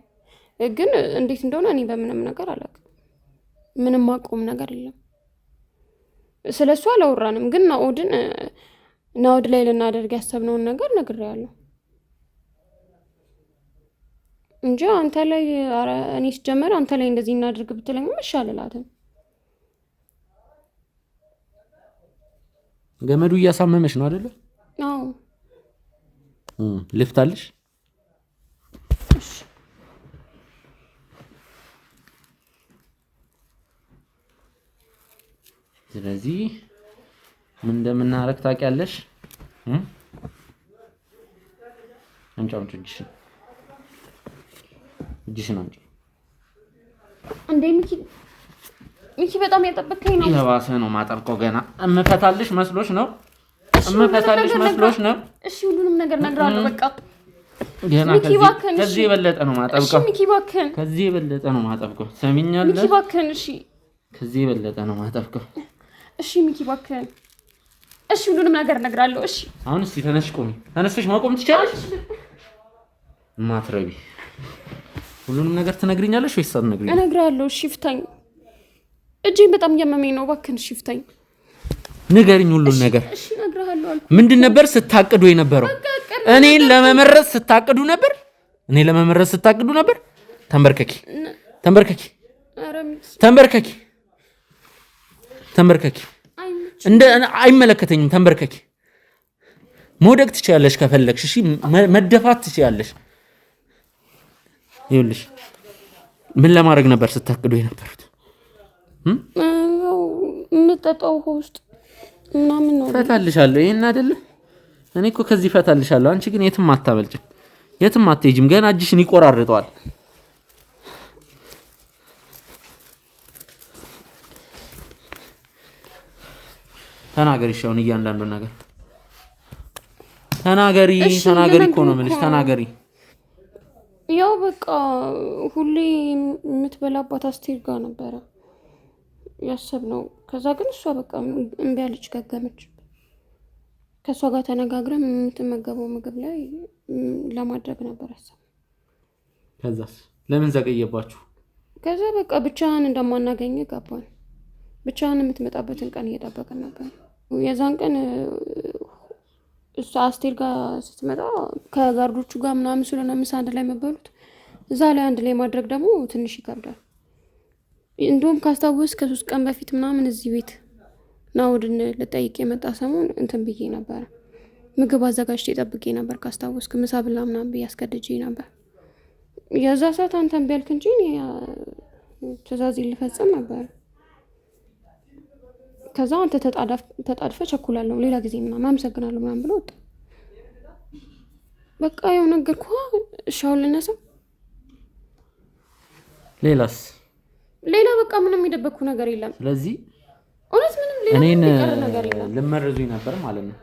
ግን እንዴት እንደሆነ እኔ በምንም ነገር አላውቅም። ምንም አቆም ነገር የለም። ስለ እሷ አላወራንም። ግን ናኦድ ላይ ልናደርግ ያሰብነውን ነገር ነግሬያለሁ እንጂ አንተ ላይ እኔ ስጀመር አንተ ላይ እንደዚህ እናድርግ ብትለኝም እሺ አልላትም። ገመዱ እያሳመመሽ ነው አይደለ? አዎ። ልፍታልሽ? እሺ። ስለዚህ ምን እንደምናረግ ታውቂያለሽ? አንቺ እጅሽን አንቺ እንዴ ሚኪ በጣም ያጠበከኝ ነው። የባሰ ነው ማጠብቀው። ገና እምፈታልሽ መስሎሽ ነው? እሺ ሁሉንም ነገር ነግራለሁ። በቃ ገና ከዚህ የበለጠ ነው ማጠብቀው። እሺ ሚኪ ባከን፣ ከዚህ የበለጠ ነው ማጠብቀው። ሰሚኛለሽ? ሚኪ ባከን። እሺ ከዚህ የበለጠ ነው ማጠብቀው። እሺ ሚኪ ባከን። እሺ ሁሉንም ነገር ነግራለሁ። እሺ አሁን እስቲ ተነሽ፣ ቆሚ። ተነስተሽ ማቆም ትችያለሽ? ማትረቢ ሁሉንም ነገር ትነግሪኛለሽ ወይስ አትነግሪኝ? እነግርሃለሁ። እሺ ፍታኝ። እጄን በጣም እያመመኝ ነው። እባክህን እሺ ፍታኝ። ንገሪኝ ሁሉን ነገር። እሺ እነግርሃለሁ አልኩህ። ምንድን ነበር ስታቅዱ የነበረው? እኔን ለመመረዝ ስታቅዱ ነበር? እኔን ለመመረዝ ስታቅዱ ነበር? ተንበርከኪ፣ ተንበርከኪ፣ ተንበርከኪ፣ ተንበርከኪ። እንደ አይመለከተኝም። ተንበርከኪ። መውደቅ ትችያለሽ ከፈለግሽ። እሺ መደፋት ትችያለሽ። ይኸውልሽ ምን ለማድረግ ነበር ስታቅዱ የነበሩት? የምጠጣው ውሃ ውስጥ ምናምን ነው። ፈታልሻለሁ። ይሄን አይደለ? እኔ እኮ ከዚህ ፈታልሻለሁ። አንቺ ግን የትም አታመልጭም፣ የትም አትሄጂም። ገና እጅሽን ይቆራርጠዋል። ተናገሪ። ሻውን እያንዳንዱ ነገር ተናገሪ። ተናገሪ እኮ ነው የምልሽ። ተናገሪ። ያው በቃ ሁሌ የምትበላባት አስቴር ጋር ነበረ ያሰብነው። ከዛ ግን እሷ በቃ እምቢ አለች፣ ገገመች። ከእሷ ጋር ተነጋግረን የምትመገበው ምግብ ላይ ለማድረግ ነበር ያሰብነው። ከዛስ ለምን ዘገየባችሁ? ከዛ በቃ ብቻህን እንደማናገኝ ገባን። ብቻህን የምትመጣበትን ቀን እየጠበቅን ነበር። የዛን ቀን እሷ አስቴር ጋር ስትመጣ ከጋርዶቹ ጋር ምናምን ስለሆነ ምሳ አንድ ላይ መበሉት፣ እዛ ላይ አንድ ላይ ማድረግ ደግሞ ትንሽ ይከብዳል። እንደውም ካስታወስ ከ3 ቀን በፊት ምናምን እዚህ ቤት ናውድን ልጠይቅ የመጣ ሰሞን እንትን ብዬ ነበር፣ ምግብ አዘጋጅቼ ጠብቄ ነበር። ካስታወስክ ምሳ ብላ ምናምን ብዬ አስገድጄ ነበር። የዛ ሰዓት አንተን ቢያልክ እንጂ ትእዛዝ ልፈጽም ነበር። ከዛ አንተ ተጣድፈ ቸኩላለሁ ሌላ ጊዜ ምናምን አመሰግናለሁ ምናምን ብሎ ወጣ። በቃ ያው ነገርኩህ። ሻውን ልነሳ። ሌላስ? ሌላ በቃ ምንም የደበቅኩ ነገር የለም። ስለዚህ እውነት ምንም ሌላ ነገር የለም። ልመርዙኝ ነበር ማለት ነው።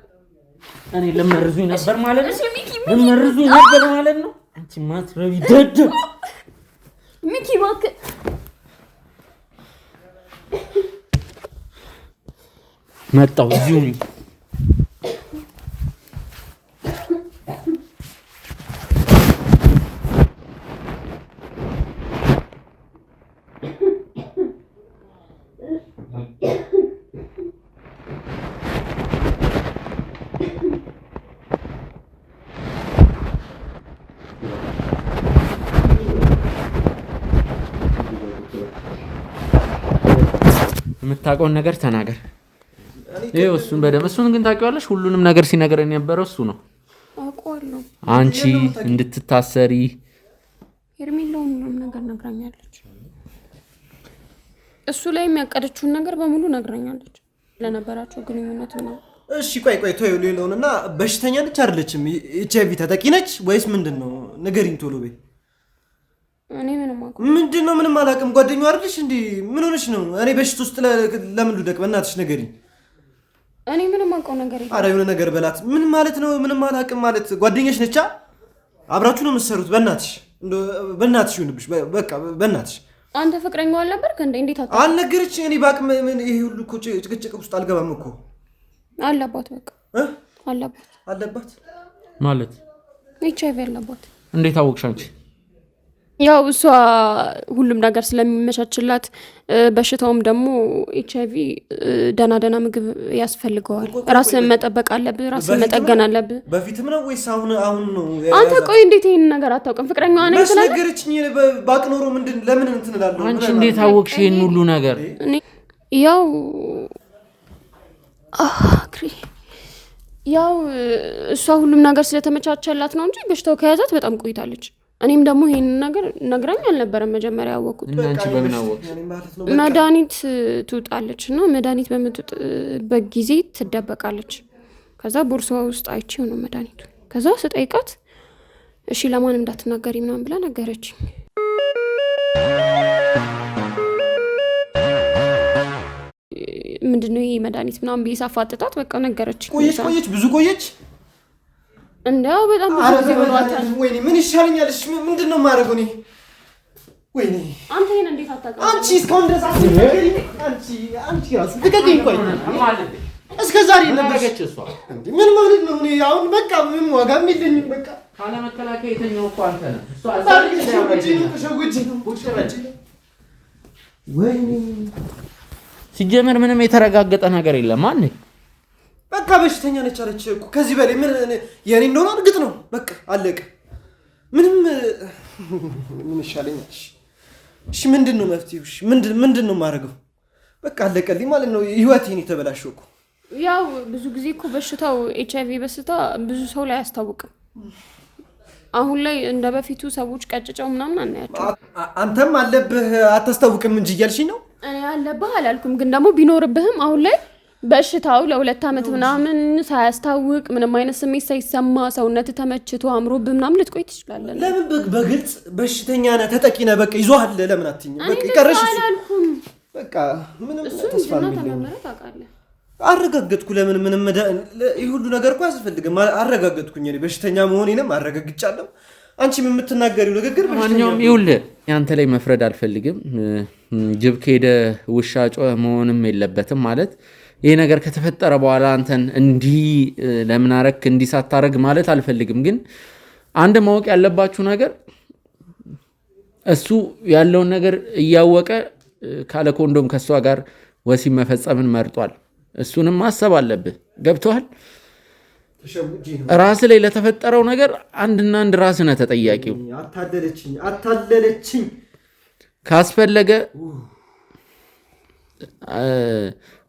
እኔ ልመርዙኝ ነበር ማለት ነው። ልመርዙኝ ነበር ማለት ነው። አንቺ ማትረቢ ደደብ ሚኪ እባክህ። መጣው እዚሁ ነኝ። የምታውቀውን ነገር ተናገር። ይኸው እሱን በደምብ እሱን ግን ታውቂዋለሽ። ሁሉንም ነገር ሲነገረኝ የነበረው እሱ ነው። አውቀዋለሁ። አንቺ እንድትታሰሪ ሄርሜላው ምንም ነገር ነግራኛለች። እሱ ላይ የሚያቀደችውን ነገር በሙሉ ነግራኛለች። ለነበራቸው ግንኙነት ነው። እሺ ቆይ ተይው። ሌላውንና በሽተኛ ነች አይደለችም? ኤችአይቪ ተጠቂ ነች ወይስ ምንድነው? ንገሪኝ ቶሎ በይ። እኔ ምንም አውቀው ምንድነው? ምንም አላውቅም። ጓደኛው አይደለሽ እንዴ? ምን ሆነሽ ነው? እኔ በሽታ ውስጥ ለምን ልደቅ? በእናትሽ ንገሪኝ። እኔ ምንም አውቀው ነገር የለም። ኧረ የሆነ ነገር በላት። ምን ማለት ነው? ምንም አላውቅም ማለት ጓደኛሽ ነቻ? አብራችሁ ነው የምትሰሩት? በእናትሽ ይሁንብሽ። በቃ በእናትሽ። አንተ ፍቅረኛው አልነበርክ እንዴ? እንዴት አልነገረች? እኔ ባቅም ይሄ ሁሉ እኮ ጭቅጭቅ ውስጥ አልገባም እኮ። አለባት በቃ አለባት ማለት ኤችአይቪ አለባት። እንዴት አወቅሽ አንቺ? ያው እሷ ሁሉም ነገር ስለሚመቻችላት በሽታውም ደግሞ ኤችአይቪ ደና ምግብ ያስፈልገዋል። ራስን መጠበቅ አለብህ፣ ራስን መጠገን አለብህ። በፊትም ነው ወይስ አሁን ነው? አንተ ቆይ እንዴት ይሄን ነገር አታውቅም? ፍቅረኛዋ ነኝ ስለዚህ ነገረችኝ። ባቅ ኖሮ ለምን እንትን እላለሁ? አንቺ እንዴት አወቅሽ ይሄን ሁሉ ነገር? ያው ያው እሷ ሁሉም ነገር ስለተመቻቸላት ነው እንጂ በሽታው ከያዛት በጣም ቆይታለች። እኔም ደግሞ ይሄንን ነገር ነግራኝ አልነበረም መጀመሪያ ያወቅኩት። እናንቺ በምን አወቅሽ? መድኃኒት ትውጣለች እና መድኃኒት በምትውጥበት ጊዜ ትደበቃለች። ከዛ ቦርሳዋ ውስጥ አይቼው ነው መድኃኒቱ። ከዛ ስጠይቃት እሺ ለማን እንዳትናገሪ ምናምን ብላ ነገረችኝ። ምንድነው ይሄ መድኃኒት ምናምን ብዬ ሳፋጥጣት በቃ ነገረችኝ። ቆየች ብዙ ቆየች። እንደው በጣም ብዙ ጊዜ ሆኗታል። ወይኔ ምን ይሻለኛል? እሺ ምንድነው የማደርገው እኔ? ወይኔ አንተ ይሄን እንዴት አታውቅም? አንቺ እስካሁን ድረስ አትነገሪኝ። አንቺ ራሱ ልቀቂኝ። ቆይ እስከ ዛሬ ነበርሽ እሷ እንዴ? ምን ማለት ነው? እኔ አሁን በቃ ምንም ዋጋም የለኝም። በቃ ካለ መከላከያ የተኛው እኮ አንተ ነህ። እሷ ሲጀመር ምንም የተረጋገጠ ነገር የለም። ማን በቃ በሽተኛ ነች አለች እኮ። ከዚህ በላይ ምን የኔ እንደሆነ እርግጥ ነው። በቃ አለቀ። ምንም ምን ይሻለኛል? እሺ ምንድን ነው መፍትሄው? እሺ ምንድን ነው የማደርገው? በቃ አለቀልኝ ማለት ነው። ህይወቴን የተበላሸው እኮ ያው ብዙ ጊዜ እኮ በሽታው HIV በሽታ ብዙ ሰው ላይ አያስታውቅም። አሁን ላይ እንደ በፊቱ ሰዎች ቀጭጨው ምናምን አናያቸው። አንተም አለብህ አታስታውቅም እንጂ እያልሽኝ ነው? እኔ አለብህ አላልኩም፣ ግን ደግሞ ቢኖርብህም አሁን ላይ በሽታው ለ2 ዓመት ምናምን ሳያስታውቅ ምንም አይነት ስሜት ሳይሰማ ሰውነት ተመችቶ አምሮብህ ምናምን ልትቆይ ትችላለህ። ለምን በግልጽ በሽተኛ ነህ ተጠቂ ነህ በቃ ይዞሃል ለምን አትይኝ? በቃ ይቀርሽ አላልኩም። በቃ ምንም ተስፋ ነው የለኝም። ተመረረ ታውቃለህ። አረጋገጥኩ። ለምን ምንም ይሄ ሁሉ ነገር እኮ አያስፈልግም። አረጋገጥኩኝ። እኔ በሽተኛ መሆኔንም አረጋግጫለሁ። አንቺም የምትናገሪው ንግግር ማንኛውም ይኸውልህ፣ ያንተ ላይ መፍረድ አልፈልግም። ጅብ ከሄደ ውሻ ጮኸ መሆንም የለበትም ማለት ይሄ ነገር ከተፈጠረ በኋላ አንተን እንዲህ ለምን አረክ እንዲህ ሳታረግ ማለት አልፈልግም። ግን አንድ ማወቅ ያለባችሁ ነገር እሱ ያለውን ነገር እያወቀ ካለ ኮንዶም ከሷ ጋር ወሲብ መፈጸምን መርጧል። እሱንም ማሰብ አለብህ። ገብቶሃል? ራስ ላይ ለተፈጠረው ነገር አንድና አንድ ራስ ነህ ተጠያቂው። አታለለችኝ። ካስፈለገ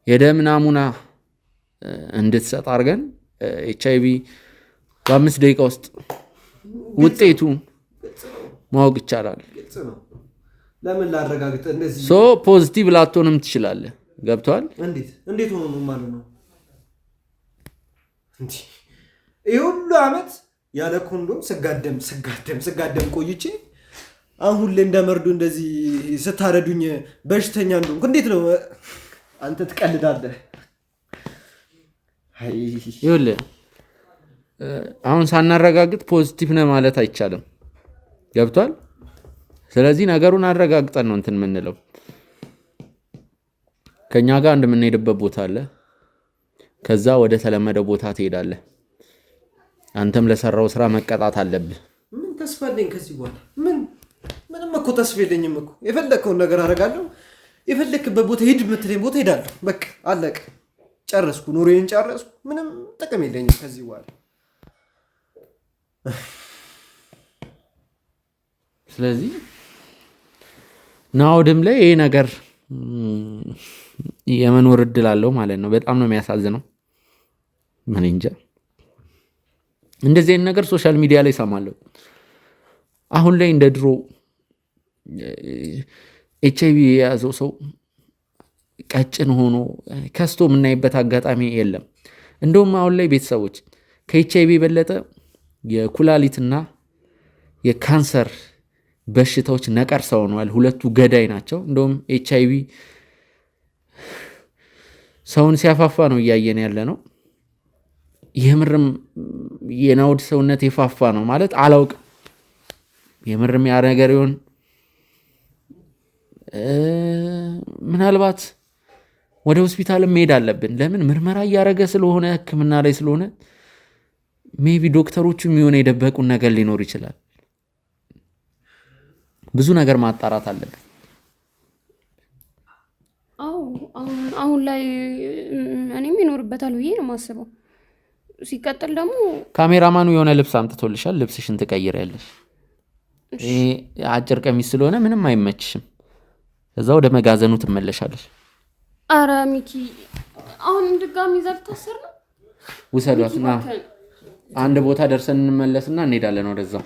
የደም ናሙና እንድትሰጥ አድርገን HIV በ5 ደቂቃ ውስጥ ውጤቱ ማወቅ ይቻላል። ለምን ላረጋግጥ? እንደዚህ ፖዚቲቭ ላትሆንም ትችላለህ። ገብቷል? እንዴት ሆኖ ነው ማለት ነው? እንዴ ይሄ ሁሉ አመት ያለ ኮንዶም ስጋደም ቆይቼ አሁን ላይ እንደመርዶ እንደዚህ ስታረዱኝ በሽተኛ እንደሆንኩ እንዴት ነው? አንተ ትቀልዳለህ። ይኸውልህ አሁን ሳናረጋግጥ ፖዚቲቭ ነህ ማለት አይቻልም። ገብቷል? ስለዚህ ነገሩን አረጋግጠን ነው እንትን የምንለው። ከኛ ጋር አንድ የምንሄድበት ቦታ አለ። ከዛ ወደ ተለመደው ቦታ ትሄዳለህ። አንተም ለሰራው ስራ መቀጣት አለብህ። ምን ተስፋ አለኝ ከዚህ በኋላ? ምንም እኮ ተስፋ የለኝም እኮ። የፈለግከውን ነገር አደርጋለሁ። የፈለግክበት ቦታ ሂድ የምትለኝ ቦታ ሄዳለሁ። በቃ አለቀ። ጨረስኩ፣ ኑሮዬን ጨረስኩ። ምንም ጥቅም የለኝም ከዚህ በኋላ። ስለዚህ ናኦድም ላይ ይሄ ነገር የመኖር እድል አለው ማለት ነው። በጣም ነው የሚያሳዝነው። ምን እንጃ እንደዚህ አይነት ነገር ሶሻል ሚዲያ ላይ ሰማለሁ። አሁን ላይ እንደ ድሮ HIV የያዘው ሰው ቀጭን ሆኖ ከስቶ የምናይበት አጋጣሚ የለም። እንደውም አሁን ላይ ቤተሰቦች ከኤችአይቪ የበለጠ የኩላሊትና የካንሰር በሽታዎች ነቀርሳ ሆነዋል። ሁለቱ ገዳይ ናቸው። እንደውም ኤችአይቪ ሰውን ሲያፋፋ ነው እያየን ያለ ነው። የምርም የናኦድ ሰውነት የፋፋ ነው ማለት አላውቅም። የምርም ያ ነገር ይሆን? ምናልባት ወደ ሆስፒታል መሄድ አለብን። ለምን ምርመራ እያደረገ ስለሆነ ሕክምና ላይ ስለሆነ ሜቢ ዶክተሮቹ የሚሆነ የደበቁን ነገር ሊኖር ይችላል። ብዙ ነገር ማጣራት አለብን። አሁን ላይ እኔም ይኖርበታል ብዬ ነው የማስበው። ሲቀጥል ደግሞ ካሜራማኑ የሆነ ልብስ አምጥቶልሻል። ልብስሽን ትቀይሪያለሽ። ይሄ አጭር ቀሚስ ስለሆነ ምንም አይመችሽም። እዛ ወደ መጋዘኑ ትመለሻለሽ። አረ ሚኪ አሁን ድጋሚ ዘርታሰር ነው። ውሰዷትና አንድ ቦታ ደርሰን እንመለስና እንሄዳለን ወደዛው።